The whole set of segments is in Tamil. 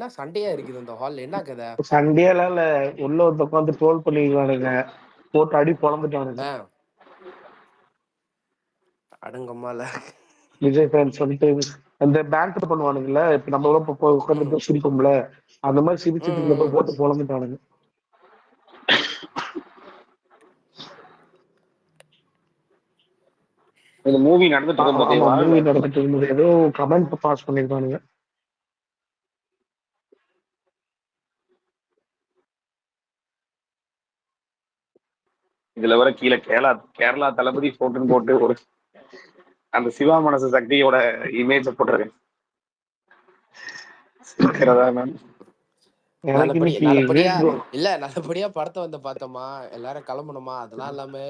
என்ன சண்டையா இருக்குது அந்த ஹால்ல? என்ன கதை? சண்டையெல்லாம் இல்ல, உள்ள வந்து உட்காந்து ட்ரோல் பண்ணிருக்கானுங்க, போட்டு அடி பொழந்துட்டானுங்க. அடங்கம்மால விஜய் ஃபேன்ஸ் வந்துட்டு அந்த பேங்க் பண்ணுவானுங்கல்ல, இப்ப நம்ம உட்காந்துட்டு சிரிப்போம்ல, அந்த மாதிரி சிரிச்சுட்டு போட்டு பொழந்துட்டானுங்க. இந்த மூவி நடந்துட்டு இருக்கும்போது ஏதோ கமெண்ட் பாஸ் பண்ணிருக்கானுங்க. இதுல வர கீழே கேரளா தளபதி போட்டுன்னு போட்டு ஒரு அந்த சிவா மனசு சக்தியோட இமேஜ போட்டுருக்கேன். சிரிக்கிறதா மேம்? நல்லபடியா படத்தை வந்து பார்த்தோமா, எல்லாரும் கிளம்பணுமா, அதெல்லாம் இல்லாம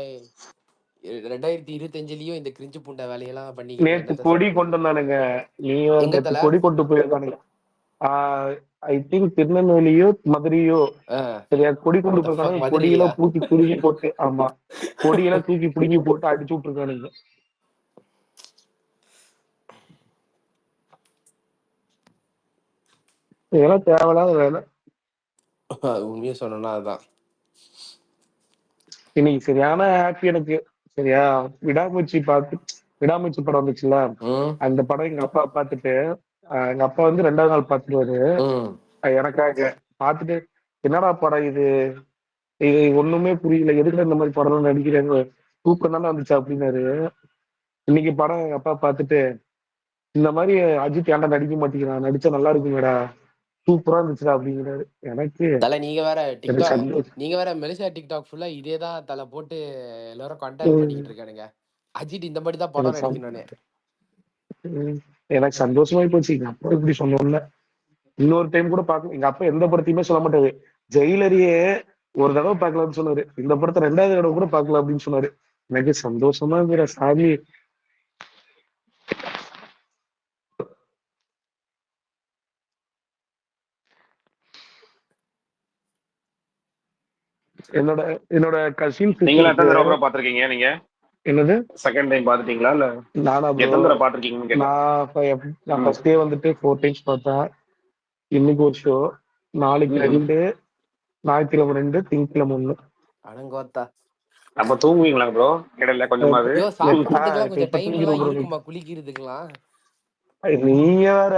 2025லயும் இந்த கிரிஞ்சு பூண்ட வேலையெல்லாம் நேத்து கொடி கொண்டு வந்தானுங்க, கொடி கொண்டு போயிருக்கானுங்க. ஐ திங்க் திருநெல்வேலியோ மதுரையோ சரியா, கொடி கொண்டு போயிருக்கானுங்க. கொடியெல்லாம் தூக்கி புடுங்கி போட்டு, ஆமா, கொடியெல்லாம் தூக்கி புடுங்கி போட்டு அடிச்சு விட்டுருக்கானுங்க. இதெல்லாம் தேவையில்லாத வேலை. உண்மையா சொன்னா அதுதான். இன்னைக்கு சரியான ஹாப்பி எனக்கு. சரியா, விடாமுயற்சி படம் வந்துச்சுல, அந்த படம் எங்க அப்பா பார்த்துட்டு, எங்க அப்பா வந்து 2வது நாள் பார்த்துருவாரு எனக்காக. பார்த்துட்டு, என்னடா படம் இது, ஒண்ணுமே புரியல, எதுக்குள்ள இந்த மாதிரி படம் நடிக்கிறாங்க, தூக்கம் தானே வந்துச்சு அப்படின்னாரு. இன்னைக்கு படம் எங்க அப்பா பார்த்துட்டு, இந்த மாதிரி அஜித் ஏன்டா நடிக்க மாட்டேங்கிறான், நடிச்சா நல்லா இருக்குமேடா, சூப்பரா இருந்துச்சுடா அப்படிங்கிறாரு. எனக்கு நீங்க வேற மெலிசா டிக்டாக் ஃபுல்லா இதேதான் தலை போட்டு எல்லாரும் கண்டென்ட் பண்ணிக்கிட்டு இருக்கானுங்க. அஜித் இந்த மாதிரி தான் படம் நடிக்கணும்னு. எனக்கு சந்தோஷமாயி போச்சு. எங்க அப்பா இப்படி சொன்னோம்ல, இன்னொரு டைம் கூட பார்க்க எங்க அப்பா எந்த படத்தையுமே சொல்ல மாட்டாரு. ஜெயிலரையே ஒரு தடவை பார்க்கலாம்னு சொன்னாரு, இந்த படத்தை 2வது தடவை கூட பார்க்கலாம் அப்படின்னு சொன்னாரு. எனக்கு சந்தோஷமா இருக்கிற சாமி. என்னோட கசின் பாத்திருக்கீங்க நீங்க? என்னது செகண்ட் டைம் பாத்துட்டீங்களா இல்ல? நானா எத்தனை தடவை பாத்திருக்கீங்க? நான் ஃபர்ஸ்ட் டே வந்துட்டு 4 டைம்ஸ் பார்த்தேன். இன்னைக்கு ஒரு ஷோ, நாளைக்கு 2, ஞாயிற்றுக்கிழமை 2, திங்கக்கிழமை 1. அடங்கோத்தா. அப்ப தூங்குவீங்களா ப்ரோ இடையில கொஞ்சமாவது? சாப்பிடுறதுக்குலாம் கொஞ்சம் டைம்லாம் இருக்குமா குளிக்கிறதுக்குலாம்? நீங்க வேற,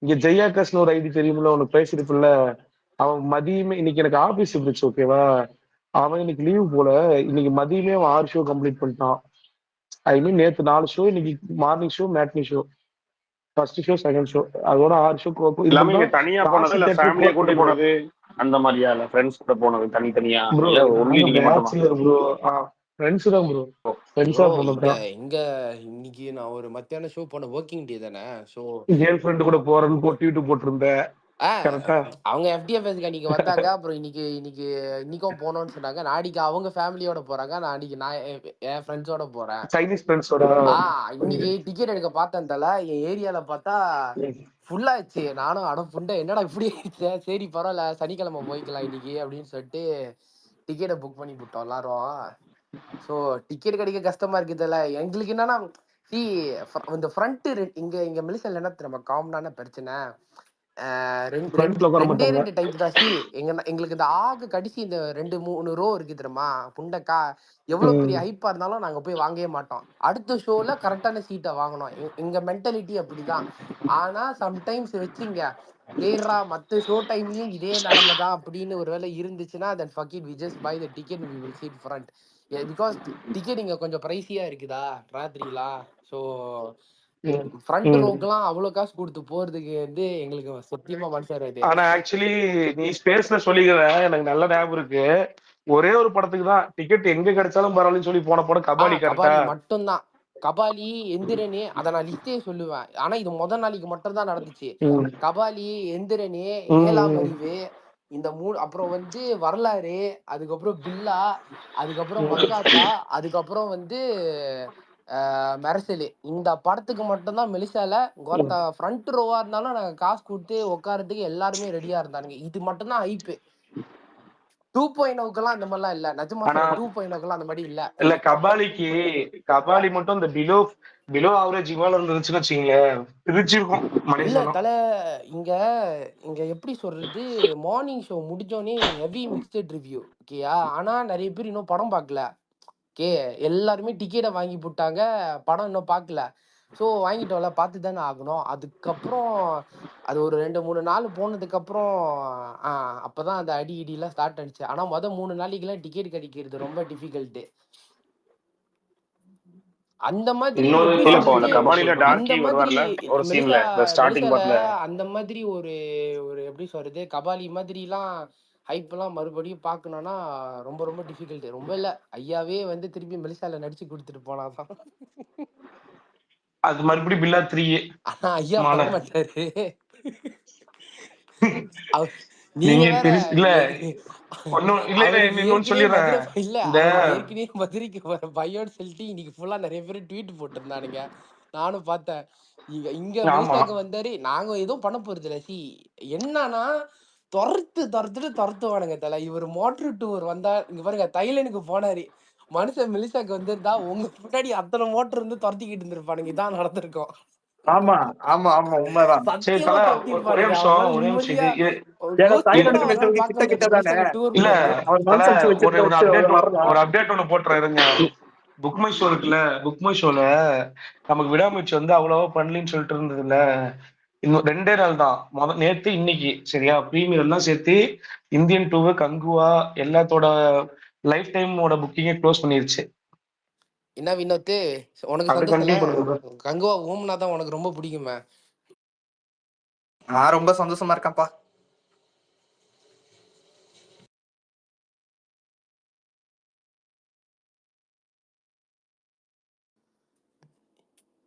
இங்க ஜெயாகாஷ்னு ஒரு ஐடி தெரியுமில்ல, உனக்கு பேசிருப்புல, அவன் மதியமே, இன்னைக்கு எனக்கு ஆபீஸ் இருந்துச்சு ஓகேவா, அவன் இன்னைக்கு லீவ் போல, இன்னைக்கு மதியமே அவன் 6 ஷோ கம்ப்ளீட் பண்ணிட்டான். ஐ மீன் நேத்து 4 ஷோ, இன்னைக்கு morning show, matinee show, first show, second show, அதோட 6 ஷோ. எல்லாமே தனியா போனது இல்ல ஃபேமிலியா கூட்டி போனது அந்த மாதிரியா, இல்ல ஃப்ரெண்ட்ஸ் கூட போனது தனித்தனியா? இல்ல ஒன்லி நீங்க மட்டுமா? ப்ரோ ஃப்ரெண்ட்ஸ் தான் ப்ரோ. ஃப்ரெண்ட்ஸா போனதா. இங்க இன்னைக்கு நான் ஒரு மத்தியான ஷோ போன, வொர்க்கிங் டே தானே, சோ கேர்ள் ஃப்ரெண்ட் கூட போறேன்னு போட்டிட்டு போட்டிருந்தேன். அவங்க FDFS அன்னைக்கு வந்தாங்க. அப்புறம் இன்னைக்கும் போனோம்னு சொன்னாங்க. நாளைக்கு அவங்க ஃபேமிலியோட போறாங்க, நாளைக்கு நான் என் ஃப்ரெண்ட்ஸோட போறேன், சைனீஸ் ஃப்ரெண்ட்ஸோட. இன்னைக்கு டிக்கெட் எடுக்க பார்த்தேன் தல, என் ஏரியால பார்த்தா ஃபுல்லா ஆயிடுச்சு. நானும் புண்டை என்னடா இப்படி சரி பரவாயில்ல சனிக்கிழமை போய்க்கலாம் இன்னைக்கு அப்படின்னு சொல்லிட்டு டிக்கெட்டை புக் பண்ணி விட்டோம் எல்லாரும். ஸோ டிக்கெட் கிடைக்க கஷ்டமா இருக்குதுல்ல எங்களுக்கு. என்னன்னா இந்த ஃப்ரண்ட் இங்க மெலிசல் என்ன நம்ம காமனான பிரச்சனை, ரெண்டு டைப் தான். எங்களுக்கு இந்த கடைசி இந்த 2-3 ரோ இருக்கு தெரியுமா, புண்டக்கா எவ்வளவு பெரிய ஹைப்பா இருந்தாலும் நாங்க போய் வாங்கவே மாட்டோம். அடுத்த ஷோல கரெக்டான சீட்டை வாங்கணும், எங்க மென்டாலிட்டி அப்படிதான். ஆனா சம்டைம்ஸ் வச்சுங்க சரிடா, மத்த ஷோ டைம்லயும் இதே நிலைமைதா அப்படின்னு ஒருவேளை இருந்துச்சுன்னா, then fuck it, we just buy the ticket and we will sit front. Because ticket இங்க கொஞ்சம் பிரைஸியா இருக்குதா ராத்திரிலாம். ஸோ ஃப்ரண்ட் ரோக்கெல்லாம் அவ்வளவு காசு கொடுத்து போறதுக்கு வந்து எங்களுக்கு சத்தியமா மனசு வராது. ஆனா ஆக்சுவலி நீ ஸ்பேஸ்ல சொல்லிக்கிற, எனக்கு நல்ல ஞாபகம் இருக்கு. ஒரே ஒரு படத்துக்கு தான் டிக்கெட் எங்க கிடைச்சாலும் பரவாயில்லன்னு சொல்லி போன படம் கபாலி. கபாலி மட்டும்தான். கபாலி, எந்திரனே, அதை நான் லிஸ்டே சொல்லுவேன். ஆனா இது முதல் நாளைக்கு மட்டும் தான் நடந்துச்சு. கபாலி, எந்திரனே, 7ஆம் அறிவு, இந்த 3, அப்புறம் வந்து வரலாறு, அதுக்கப்புறம் பில்லா, அதுக்கப்புறம் மங்காத்தா, அதுக்கப்புறம் வந்து மெரசலு. இந்த படத்துக்கு மட்டும்தான் மெலிசால ஃப்ரண்ட் ரோவா இருந்தாலும் நாங்க காசு கொடுத்து உட்காரத்துக்கு எல்லாருமே ரெடியா இருந்தானுங்க. இது மட்டும்தான் ஹைப்பு. 2.0க்கெல்லாம் அந்த மாதிரிலாம் இல்ல. நிஜமா ஆனா சொல்றேன். 2.0க்கெல்லாம் அந்த மாதிரி இல்ல. இல்ல கபாலி மட்டும் இந்த பிலோ ஆவரேஜ் மேல இருந்துச்சுன்னு வச்சுக்கீங்களேன், பிரிச்சிருக்கும் இல்ல மலேசியாலாம். தல, இங்க இங்க எப்படி சொல்றது, மார்னிங் ஷோ முடிஞ்சோடனே ஹெவி மிக்சட் ரிவ்யூ ஓகேயா. ஆனா நிறைய பேர் இன்னும் படம் பார்க்கல. ஓகே, எல்லாருமே டிக்கெட்டை வாங்கி போட்டாங்க, படம் இன்னும் பார்க்கல. ஸோ வாங்கிட்டோம்ல, பார்த்து தானே ஆகணும். அதுக்கப்புறம் அது ஒரு 2-3 நாள் போனதுக்கப்புறம் அப்போதான் அந்த அடி இடிலாம் ஸ்டார்ட் ஆனிச்சு. ஆனால் மொதல் 3 நாளைக்கெல்லாம் டிக்கெட் கிடைக்கிறது ரொம்ப டிஃபிகல்ட்டு. அந்த மாதிரி இன்னொரு எப்படி இல்ல இப்போ அந்த சொல்றது, கபாலில அந்த டார்கி மாதிரி வருவார்ல ஒரு சீன்ல, இந்த ஸ்டார்டிங் மெலிசால பார்ட்ல. அந்த மாதிரி ஒரு ஒரு எப்படி சொல்றது, கபாலி மாதிரிலாம் ஹைப்லாம் மறுபடியும் பார்க்கணும்னா ரொம்ப ரொம்ப டிஃபிகல்ட். ரொம்ப இல்லை, ஐயாவே வந்து திருப்பி மெலிசால நடிச்சு கொடுத்துட்டு போனாதான். அது மறுபடியும் பில்லா 3 ஆனா ஐயா மாலை. வரமாட்டாரு. நீங்க வேற இல்ல அவருக்கு இன்னொன்னு ஏற்கனவே சொல்லிடுறேன். மதுரை இல்ல, இந்த அவருக்கு ஏற்கனவே மதுரைக்கு வர பையோன்னு சொல்லிட்டு இன்னைக்கு ஃபுல்லா நிறைய பேர் ட்வீட் போட்டிருந்தானுங்க. நானும் பார்த்தேன். இங்க இங்க ஆமா மெலிசாக்கு வந்தாரு, நாங்க எதுவும் பண்ண போறது இல்ல. என்னன்னா துரத்துவானுங்க தல. இவர் மோட்டர் டூர் வந்தா இங்க பாருங்க, தைலனுக்கு போனாரு மனுஷன், மெலிசாக்கு வந்திருந்தா உங்க முன்னாடி அத்தனை மோட்டர் இருந்து துரத்திக்கிட்டு இருந்திருப்பானுங்க. இதான் நடந்திருக்கும். ஆமா ஆமா ஆமா, உண்மைதான். சரி சத்தியமா தல, ஒரே துரத்திருப்பானுங்க. நிமிஷம் அவங்களால ஒரே நிமிஷம். நிம்மதியா ஏன்னா கோஸ்டா தைலனுக்கு அவரால் மெச்சூரிட்டி பார்க்க கிட்ட முடியாது கிட்ட தானே. மெலிசாக்கு டூர் இல்ல போறத. அவர் தல, நான்சென்ஸ் ஒரு வச்சிருந்த ஒரு வச்சு அப்டேட் வர்றா. ஒரு அப்டேட் ஒண்ணு போட்டுறேன் இருங்க. புக் மை ஷோ இருக்குல்ல, புக் மை ஷோல நமக்கு விடாமுயற்சி வந்து அவ்வளவா பண்ணலன்னு சொல்லிட்டு இருந்ததுல, இன்னும் 2 நாள் தான், நேத்து இன்னைக்கு சரியா, பிரீமியர் எல்லாம் சேர்த்து இந்தியன் டூவு கங்குவா எல்லாத்தோட லைஃப் டைமோட புக்கிங்கே க்ளோஸ் பண்ணிருச்சு. என்ன வினோத்து, உனக்கு அப்படியே சந்தோஷம் இல்ல? கண்டினியூ பண்ணுங்க. கங்குவா ஓம்னா தான் உனக்கு ரொம்ப பிடிக்குமே. நான் ரொம்ப சந்தோஷமா இருக்கேன்ப்பா.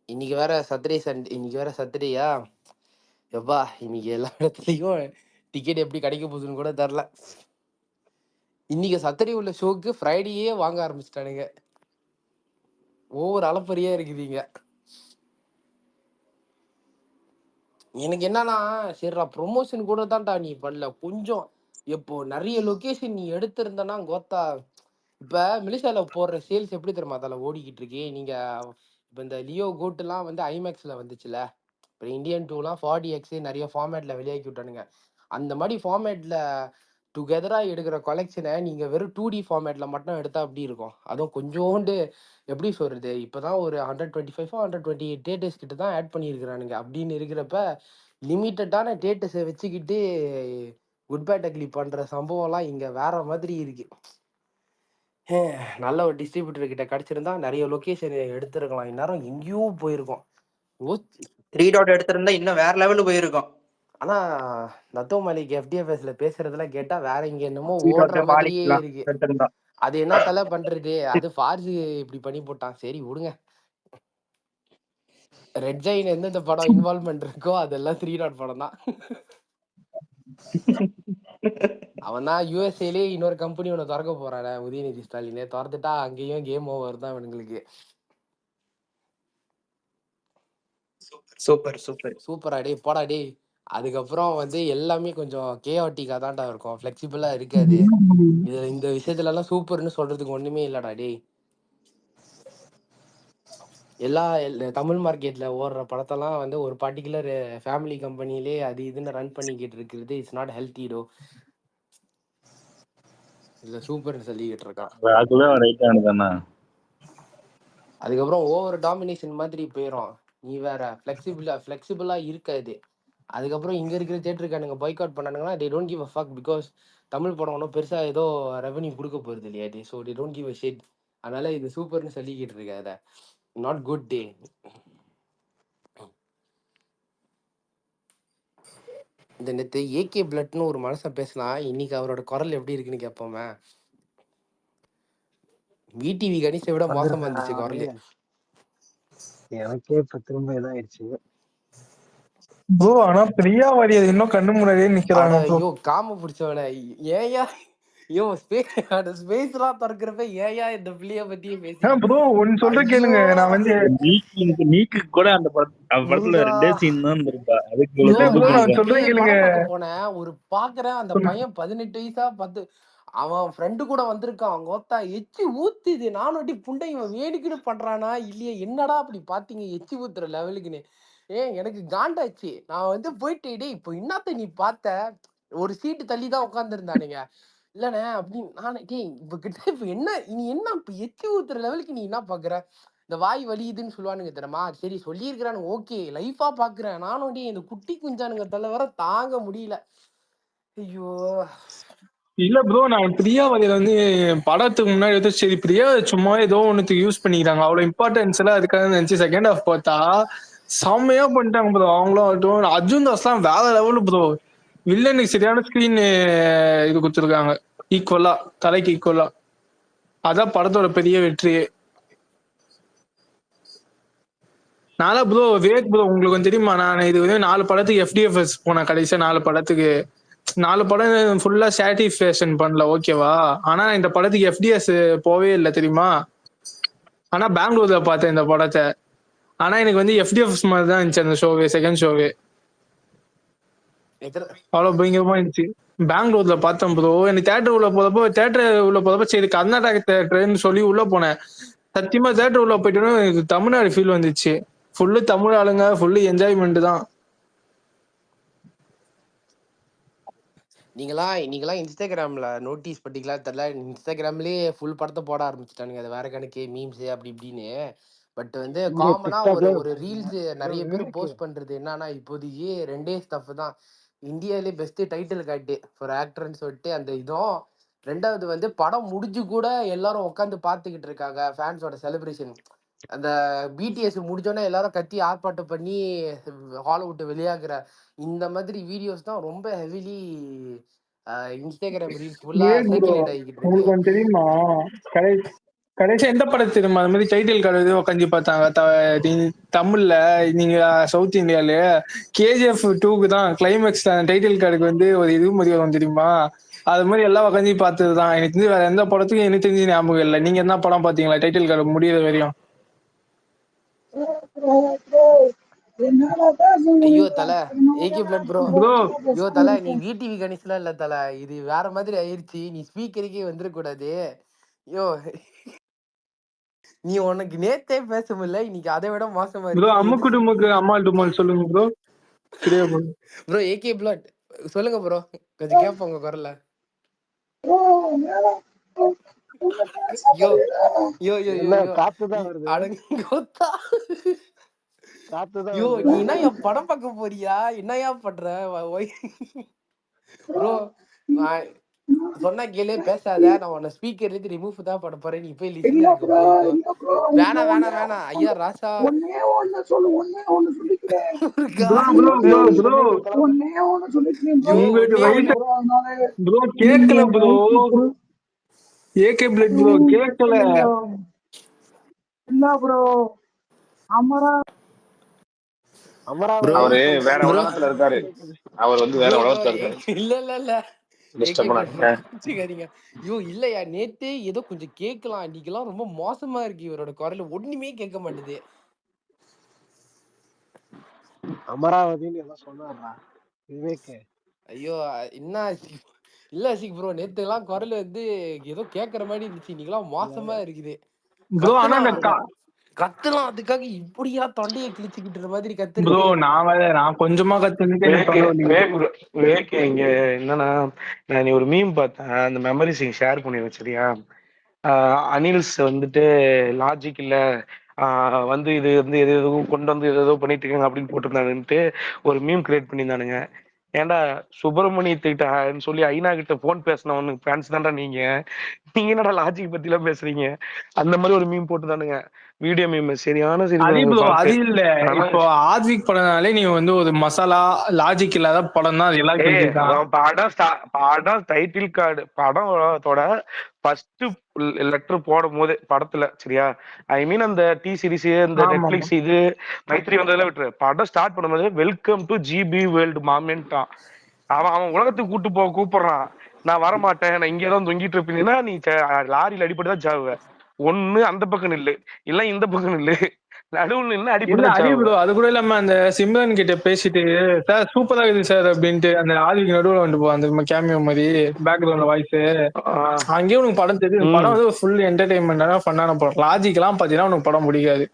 இன்னைக்கு வேற இன்னைக்கு வேற சட்டர்டேயா, எப்பா இன்னைக்கு எல்லா இடத்துலயும் டிக்கெட் எப்படி கிடைக்க போகுதுன்னு கூட தெரில. இன்னைக்கு சட்டர்டே உள்ள ஷோக்கு ஃப்ரைடேயே வாங்க ஆரம்பிச்சிட்டானுங்க. ஒவ்வொரு அளப்பரியா இருக்குதுங்க. எனக்கு என்னன்னா, சரிடா ப்ரொமோஷன் கூட தான்டா நீ பண்ணல கொஞ்சம். இப்போ நிறைய லொகேஷன் நீ எடுத்திருந்தனா கோத்தா. இப்ப மெலிசால போடுற சேல்ஸ் எப்படி தெரியுமா அதில் ஓடிக்கிட்டு இருக்கு. நீங்க இப்ப இந்த லியோ கோட்டுலாம் வந்து ஐமேக்ஸ்ல வந்துச்சுல, இப்போ இந்தியன் டூலாம் 40X நிறைய ஃபார்மேட்ல வெளியாக்கி விட்டானுங்க. அந்த மாதிரி ஃபார்மேட்ல டுகெதராக எடுக்கிற கொலெக்ஷனை நீங்கள் வெறும் 2D ஃபார்மேட்டில் மட்டும் எடுத்தால் அப்படி இருக்கும். அதுவும் கொஞ்சோண்டு எப்படி சொல்கிறது, இப்போ தான் ஒரு 125 128 டேட்டஸ் கிட்ட தான் ஆட் பண்ணியிருக்கிறானுங்க. அப்படின்னு இருக்கிறப்ப லிமிட்டடான டேட்டஸை வச்சுக்கிட்டு குட் பேட் அக்லி பண்ணுற சம்பவம்லாம் இங்கே வேற மாதிரி இருக்கு. நல்ல ஒரு டிஸ்ட்ரிபியூட்டர் கிட்ட கிடச்சிருந்தா நிறைய லொக்கேஷன் எடுத்துருக்கலாம், இந்நேரம் எங்கேயோ போயிருக்கோம். 3 டாட் எடுத்திருந்தா இன்னும் வேற லெவலுக்கு போயிருக்கும். ஆனா நத்தோ மாலிக் FDFSல பேசுறதெல்லாம் கேட்டா வேற இங்க என்னமோ 3 ஓடுற டாட் மாதிரியே மாலிக்லாம் இருக்கு. எடுத்திருந்தா. அது என்ன தலை பண்றது, அது ஃபார்ஸு இப்படி பண்ணி போட்டான். சரி விடுங்க. ரெட் ஜெயின் எந்தெந்த படம் இன்வால்வ்மெண்ட் இருக்கோ அதெல்லாம் 3 டாட் படம் தான். அவன் தான் யூஎஸ்ஏலே இன்னொரு கம்பெனி ஒன்று திறக்க போறான உதயநிதி ஸ்டாலினே, திறந்துட்டா அங்கேயும் கேம் ஓவர் தான் இவனுங்களுக்கு. சூப்பர் சூப்பர் சூப்பரா டே, போடா டே. அதுக்கப்புறம் வந்து எல்லாமே கொஞ்சம் கேஆட்டிக்கா தான்டா இருக்கும், ஃபிளெக்சிபிளா இருக்காது. இதுல இந்த விஷயத்துல எல்லாம் சூப்பர்னு சொல்றதுக்கு ஒண்ணுமே இல்லடா டே. தமிழ் மார்க்கெட்ல ஓடுற படத்தெல்லாம் வந்து ஒரு பர்டிகுலர் ஃபேமிலி கம்பெனிலே அது இதுன்னு ரன் பண்ணிக்கிட்டு இருக்கிறது இட்ஸ் நாட் ஹெல்த்திடோ. இதுல சூப்பர்னு சொல்லிக்கிட்டு இருக்கான். அதுக்கப்புறம் ஓவர் டாமினேஷன் மாதிரி போயிடும். நீ வேற ஃபிளெக்சிபிளா இருக்காது. அதுக்கப்புறம் இங்க இருக்கிற தியேட்டருக்கானுங்க பாய்காட் பண்ணானுங்கன்னா they don't give a fuck because Tamil படம் ஒன்றும் பெருசா ஏதோ ரெவன்யூ கொடுக்க போறது இல்லையா டே. So they don't give a shit. அதனால இது சூப்பர்னு சொல்லிக்கிட்டு இருக்காத, நாட் குட் டே. இந்த நேற்று ஏகே பிளட்னு ஒரு மனுஷன் பேசலாம், இன்னைக்கு அவரோட குரல் எப்படி இருக்குன்னு கேட்போமே. விடிவி கணேசை விட மோசமா இருந்துச்சு குரல். எனக்கே இப்ப திரும்ப இதாயிடுச்சு. ப்ரோ ஆனா பிரியா வாரி அது இன்னும் கண்ணு முன்னாடியே நிக்கிறாங்க ப்ரோ. ஐயோ காம பிடிச்சவன, ஏயா ஐயோ ஸ்பேஸ் எல்லாம் திறக்கிறப்ப ஏயா இந்த பிள்ளைய பத்தியே பேசிக்கிட்டு. ப்ரோ ஒன்னு சொல்ற கேளுங்க, நான் வந்து நீக்கு கூட அந்த படத்துல முருகா. 2 சீன் தான் இருந்திருப்பா. அதுக்கு இல்ல ப்ரோ நான் அன்னைக்கு சொல்றேன் கேளுங்க. படம் பார்க்க போனேன், ஒரு பாக்குறேன் அந்த பையன் 18 வயசா 10 அவன் ஃப்ரெண்டு கூட வந்திருக்கான். கோத்தா எச்சி ஊத்துது. நானும் புண்டை இவன் வேணுக்குன்னு பண்றானா இல்லையா? என்னடா அப்படி பாத்தீங்க எச்சி ஊத்துற லெவலுக்குன்னு. எனக்கு காண்டாச்சு. நான் போயிட்டு டேய் இப்போ என்னத்த நீ பார்த்த? ஒரு சீட்டு தள்ளி தான் உட்கார்ந்துருந்தானுங்க. இல்லண்ணே அப்படின்னு நானே டேய் இப்ப என்ன நீ என்ன இப்ப எச்சி ஊத்துற லெவலுக்கு நீ என்ன பாக்குற? இந்த வாய் வலியுதுன்னு சொல்லுவானுங்க தெரியுமா? சரி சொல்லியிருக்கிறானுங்க ஓகே லைஃபா பாக்குறேன். நானும் டேய் இந்த குட்டி குஞ்சானுங்க தலை வர தாங்க முடியல. ஐயோ! இல்ல ப்ரோ, நான் பிரியாவாதியில படத்துக்கு முன்னாடி சரி பிரியா சும்மா ஏதோ ஒண்ணுத்துக்கு யூஸ் பண்ணிக்கிறாங்க, அவ்வளவு இம்பார்ட்டன்ஸ் எல்லாம் இருக்காதுன்னு நினைச்சு செகண்ட் ஹாஃப் பார்த்தா செம்மையா பண்ணிட்டாங்க ப்ரோ. அவங்களும் அர்ஜுன் தாஸ் எல்லாம் வேற லெவலு ப்ரோ. வில்லனுக்கு சரியான ஸ்கிரீன் இது கொடுத்துருக்காங்க, ஈக்குவலா தலைக்கு ஈக்குவலா. அதான் படத்தோட பெரிய வெற்றியே. நானா ப்ரோ விவேக் ப்ரோ உங்களுக்கு தெரியுமா, நான் இது 4 படத்துக்கு எஃப்டிஎஃப்எஸ் போனேன். கடைசியா 4 படத்துக்கு 4 படம் ஃபுல்லா சாட்டிஸ்ஃபேக்ஷன் பண்ணல, ஓகேவா? ஆனா இந்த படத்துக்கு எஃப்டிஎஸ் போவே இல்லை தெரியுமா. ஆனா பெங்களூர்ல பார்த்தேன் இந்த படத்தை. ஆனா எனக்கு எஃப்டிஎஃப்எஸ் மாதிரி தான் இருந்துச்சு அந்த ஷோவே, செகண்ட் ஷோவே அவ்வளவு பயங்கரமா இருந்துச்சு. பெங்களூர்ல பார்த்தேன் ப்ரோ. எனக்கு தேட்டர் உள்ள போறப்போ சரி கர்நாடக தேட்டர்ன்னு சொல்லி உள்ள போனேன். சத்தியமா தேட்டர் உள்ள போயிட்டோன்னா எனக்கு தமிழ்நாடு ஃபீல் வந்துச்சு. ஃபுல்லு தமிழ் ஆளுங்க, ஃபுல்லு என்ஜாய்மெண்ட் தான். நீங்களாம் இன்ஸ்டாகிராம்ல நோட்டீஸ் பண்ணிக்கலாம் தெரியல, இன்ஸ்டாகிராம்லயே ஃபுல் படத்தை போட ஆரம்பிச்சுட்டானுங்க. அது வேற கணக்கு மீம்ஸ் அப்படி இப்படின்னு. பட் காமனா ஒரு ரீல்ஸ் நிறைய பேர் போஸ்ட் பண்றது என்னன்னா இப்போதைக்கு 2 ஸ்டஃப் தான். இந்தியாவிலே பெஸ்ட் டைட்டில் காட்டு ஃபார் ஆக்டர்ன்னு சொல்லிட்டு அந்த இதுவும், 2வது படம் முடிஞ்சு கூட எல்லாரும் உட்காந்து பார்த்துக்கிட்டு இருக்காங்க ஃபேன்ஸோட செலிப்ரேஷன். அந்த பிடிஎஸ் முடிஞ்சோடனே எல்லாரும் கத்தி ஆர்ப்பாட்டம் பண்ணி ஹாலை விட்டு வெளியாகிற இந்த மாதிரி வீடியோஸ் தான் ரொம்ப ஹெவிலி இன்ஸ்டாகிராம் ரீல்ஸ் ஃபுல்லா சர்க்குலேட் ஆகிக்கிட்டு இருக்கு. உங்களுக்கு தெரியுமா கடைசி எந்த படம் தெரியுமா அது மாதிரி டைட்டில் கார்டு உட்காந்து பார்த்தாங்க தமிழ்ல? நீங்க சவுத் இந்தியால கேஜிஎஃப் 2க்கு தான் கிளைமேக்ஸ் டைட்டில் கார்டுக்கு ஒரு இது மாதிரி வரும் தெரியுமா? அது மாதிரி எல்லாம் உட்காந்து பார்த்ததுதான். எனக்கு தெரிஞ்சு வேற எந்த படத்துக்கும் எனக்கு தெரிஞ்சு ஞாபகம் இல்லை. நீங்க என்ன படம் பாத்தீங்களா டைட்டில் கார்டு முடியிற வரையும்? ஐயோ தலை ஏகே பிளட் ப்ரோ. ஐயோ தலை நீ விடிவி கணேஷ்லாம் இல்ல தலை, இது வேற மாதிரி ஆயிருச்சு. நீ ஸ்பீக்கருக்கே வந்துடக்கூடாது. ஐயோ நீ உனக்கு நேத்தே பேச முடியல, இன்னைக்கு அதை விட மோசமா இருக்கு. அம்முக்கு அம்மாள் டுமால் சொல்லுங்க ப்ரோ. ப்ரோ ஏகே பிளட் சொல்லுங்க ப்ரோ, கொஞ்சம் கேட்போம் உங்க குரல்ல. யோ யோ யோ யோ காத்துதான் வருது. அடங்கோத்தா. யோ நீ என்ன படம் பார்க்க போறியா? என்னையா பண்ற ப்ரோ? சொன்னா கேளு, பேசாத. நான் உன்னை ஸ்பீக்கர்ல இருந்து ரிமூவ் தான் பண்ண போறேன். நீ போய் லிஸ்ட்ல போய்க்கோ. வேணாம் ஐயா ராசா. கேக்கல ப்ரோ, ஏகே பிளட் ப்ரோ கேக்கல. இல்ல ப்ரோ அவரு வேற உலகத்துல இருக்காரு. அவர் வேற உலகத்துல இருக்காரு. இல்ல ஐயோ இல்லையா, நேத்தே ஏதோ கொஞ்சம் கேட்கலாம், இன்னைக்கெல்லாம் ரொம்ப மோசமா இருக்கு. இவரோட குரல் ஒண்ணுமே கேட்க மாட்டேது. அமராவதின்னு எல்லாம் சொன்னாரா விவேக்? ஐயோ என்ன இல்ல சிக் ப்ரோ, நேத்து எல்லாம் குரல் ஏதோ கேக்குற மாதிரி இருந்துச்சு. இன்னைக்கெல்லாம் மோசமா இருக்குது ப்ரோ. ஆனா கத்துலாம் அதுக்காக இப்படியா தொண்டையை கிழிச்சுக்கிட்டு மாதிரி கத்து ப்ரோ. நான் கொஞ்சமா விவேக் இங்க என்னன்னா, நான் ஒரு மீம் பார்த்தேன், அந்த மெமரிஸ் ஷேர் பண்ணி வச்சிருக்கியா? அனில்ஸ் லாஜிக் இல்ல, இது எது எதுவும் கொண்டு ஏதோ பண்ணிட்டு இருக்காங்க அப்படின்னு போட்டிருந்தானுன்ட்டு ஒரு மீம் கிரியேட் பண்ணியிருந்தானுங்க. ஏன்டா சுப்பிரமணியத்துக்கிட்ட சொல்லி ஐநா கிட்ட போன் பேசினவனுக்கு ஃபேன்ஸ் தான்டா நீங்க என்னடா லாஜிக் பத்தி எல்லாம் பேசுறீங்க? அந்த மாதிரி ஒரு மீம் போட்டுதானுங்க, வீடியோ மீம். சரியான அது இல்ல. இப்போ ஆத்விக் படம்னாலே நீ ஒரு மசாலா லாஜிக் இல்லாத படம் தான். படம் டைட்டில் கார்டு படத்தோட ஃபர்ஸ்ட் லெட்டர் போடும் போது படத்துல, சரியா? ஐ மீன் அந்த டி சீரிஸ், இந்த நெட்ஃபிளிக்ஸ் இது மைத்ரி வந்ததெல்லாம் விட்டுரு. படம் ஸ்டார்ட் பண்ணும்போது வெல்கம் டு ஜிபி வேர்ல்டு மாமென்ட்டான். அவன் உலகத்துக்கு கூப்பிடுறான். நான் வரமாட்டேன், நான் இங்கதான் தொங்கிட்டு இருப்பீங்கன்னா நீ லாரியில அடிப்பட்டுதான் சாவுவ. ஒண்ணு அந்த பக்கம் நில்லு, இல்ல இந்த பக்கம் நில்லு. நடுவுல என்ன இல்ல அடிபடுச்சு அடி அவங்க? ப்ரோ, அது கூட இல்லாம அந்த சிம்ரன் கிட்ட பேசிட்டு சார் சூப்பரா இருக்குது சார் அப்படின்ட்டு அந்த ஆதிக்கு நடுவுல வந்துட்டு போ அந்த கேமியோ மாதிரி பேக்ரவுண்ட்ல வாய்ஸ் அங்கேயும் உனக்கு படம் தெரியும். படம் வந்து ஃபுல் என்டர்டைன்மெண்டான ஃபன்னான படம். லாஜிக் எல்லாம் பாத்தீங்கன்னா உனக்கு படம் பிடிக்காது.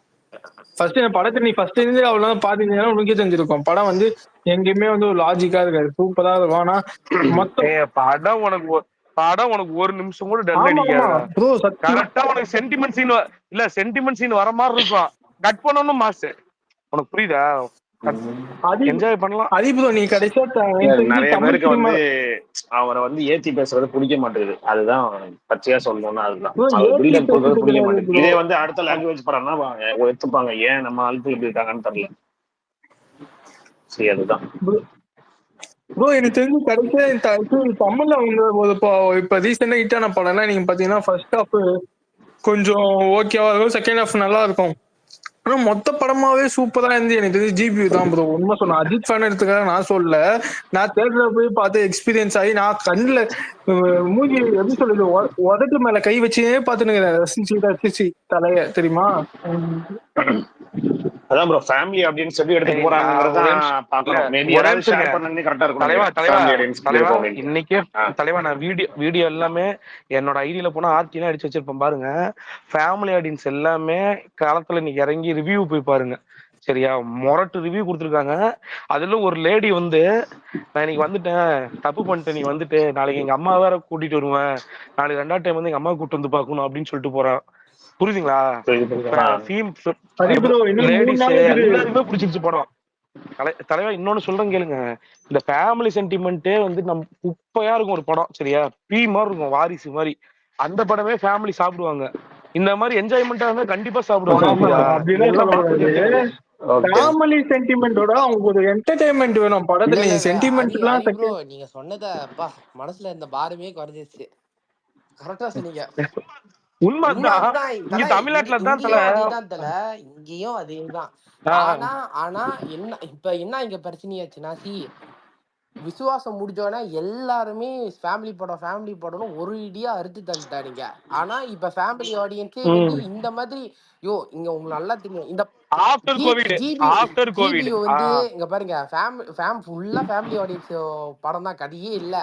ஃபர்ஸ்ட் இந்த படத்தை நீ ஃபர்ஸ்ட் இருந்து அவ்வளவு பாத்தீங்கன்னா உனக்கே தெரிஞ்சிருக்கும். படம் வந்து எங்கேயுமே வந்து ஒரு லாஜிக்கா இருக்காது, சூப்பரா இருக்கும். ஆனா மொத்தம் படம் உனக்கு ஒரு நிமிஷம் கூட டல் ஆமா ஆமா அடிக்காதா? ப்ரோ சத்தியம். கரெக்டா உனக்கு சென்டிமெண்ட் சீன் இல்ல சென்டிமெண்ட் சீன் வர மாதிரி இருக்கும், கட் பண்ணணும் மாசு. உனக்கு புரியுதா? என்ஜாய் பண்ணலாம். அதி ப்ரோ நீ கடைசியா நிறைய தமிழ் பேருக்கு சினிமா அவரை ஏத்தி பேசுறது பிடிக்க மாட்டேங்குது. அதுதான் பச்சையா சொல்லணும்னா அதுதான் ப்ரோ அவர் ஏத்தி பில்டப் கொடுக்கறது பேசுறது பிடிக்க கிடையாது மாட்டேங்குது. ப்ரோ. இதே அடுத்த லாங்குவேஜ் படம்னா எடுத்துப்பாங்க. ஏன் நம்ம ஆளுக்கு இப்படி இருக்காங்கன்னு தெரியல. சரி அதுதான் ப்ரோ எனக்கு தெரிஞ்சு கடைசியா தமிழ்ல அவங்க இப்ப ரீசெண்டா ஹிட்டான படம்னா நீங்க பாத்தீங்கன்னா ஃபர்ஸ்ட் ஹாஃப் கொஞ்சம் ஓகேவா இருக்கும், செகண்ட் ஹாஃப் நல்லா இருக்கும். ஆனா மொத்த படமாவே சூப்பரா இருந்து எனக்கு தெரிஞ்சு ஜிபி தான் ப்ரோ. உண்மை சொன்ன அஜித் ஃபேன் எடுத்துக்காக நான் சொல்லல, நான் தேட்டர்ல போய் பார்த்து எக்ஸ்பீரியன்ஸ் ஆகி நான் கண்ணுல மூஞ்சி எப்படி சொல்றது உதட்டு மேல கை வச்சே பாத்துன்னு ரசிச்சு தலைய தெரியுமா. அதான் ப்ரோ ஃபேமிலி அப்படின்னு சொல்லி எடுத்துட்டு போறாங்கிறத பாக்குறோம். மேபி ஒரே யாராவது ஷேர் பண்ணனே கரெக்டா தலைவா இருக்கும். இன்னைக்கே தலைவா நான் வீடியோ எல்லாமே என்னோட ஐடியில போனா ஆர்டினா அடிச்சு வச்சிருப்பேன் பாருங்க. ஃபேமிலி ஆடியன்ஸ் எல்லாமே காலத்துல நீங்க இறங்கி ரிவ்யூ போய் பாருங்க சரியா, மொரட்டு ரிவ்யூ கொடுத்துருக்காங்க. அதுல ஒரு லேடி வந்து நான் இன்னைக்கு வந்துட்டேன், தப்பு பண்ணிட்டேன், நீ வந்துட்டு நாளைக்கு எங்க அம்மா வேற கூட்டிட்டு வருவேன், நாளைக்கு 2வது டைம் வந்து எங்க அம்மா கூட்டு வந்து பாக்கணும் அப்படின்னு சொல்லிட்டு போறான். புரியுதுங்களா? லேடிஸ் எல்லாருமே பிடிச்சிருச்சு படம். தலைவா இன்னொன்னு சொல்றேன் கேளுங்க, இந்த ஃபேமிலி சென்டிமெண்ட்டே வந்து நம்ம குப்பையா இருக்கும் ஒரு படம் சரியா, பீ மாதிரி இருக்கும், வாரிசு மாதிரி. அந்த படமே ஃபேமிலி சாப்பிடுவாங்க. இந்த மாதிரி என்ஜாய்மெண்டா இருந்தா கண்டிப்பா சாப்பிடுவாங்க. ஃபேமிலி சென்டிமெண்டோட அவங்க ஒரு என்டர்டைன்மெண்ட் வேணும் படத்துல. சென்டிமெண்ட்லாம் ப்ரோ நீங்க சொன்னத அப்பா மனசுல இந்த பாரமே குறைஞ்சிருச்சு. கரெக்டா சொன்னீங்க. உண்மைதான். இங்க தமிழ்நாட்டுல தான் அதேதான் தல, இங்கேயும் அதேதான். ஆனா என்ன இப்ப என்ன இங்க பிரச்சனையாச்சுன்னா விசுவாசம் முடிஞ்சோன்னா எல்லாருமே ஃபேமிலி படம்னு ஒரு இடியா அறுத்து தள்ளிட்டாருங்க. ஆனா இப்ப ஃபேமிலி ஆடியன்ஸே வந்து இந்த மாதிரி இங்க உங்களுக்கு நல்லா தெரியும், இந்த ஜிபி வந்து இங்க பாருங்க ஃபுல்லா ஃபேமிலி ஆடியன்ஸ் படம் தான், கதையே இல்ல.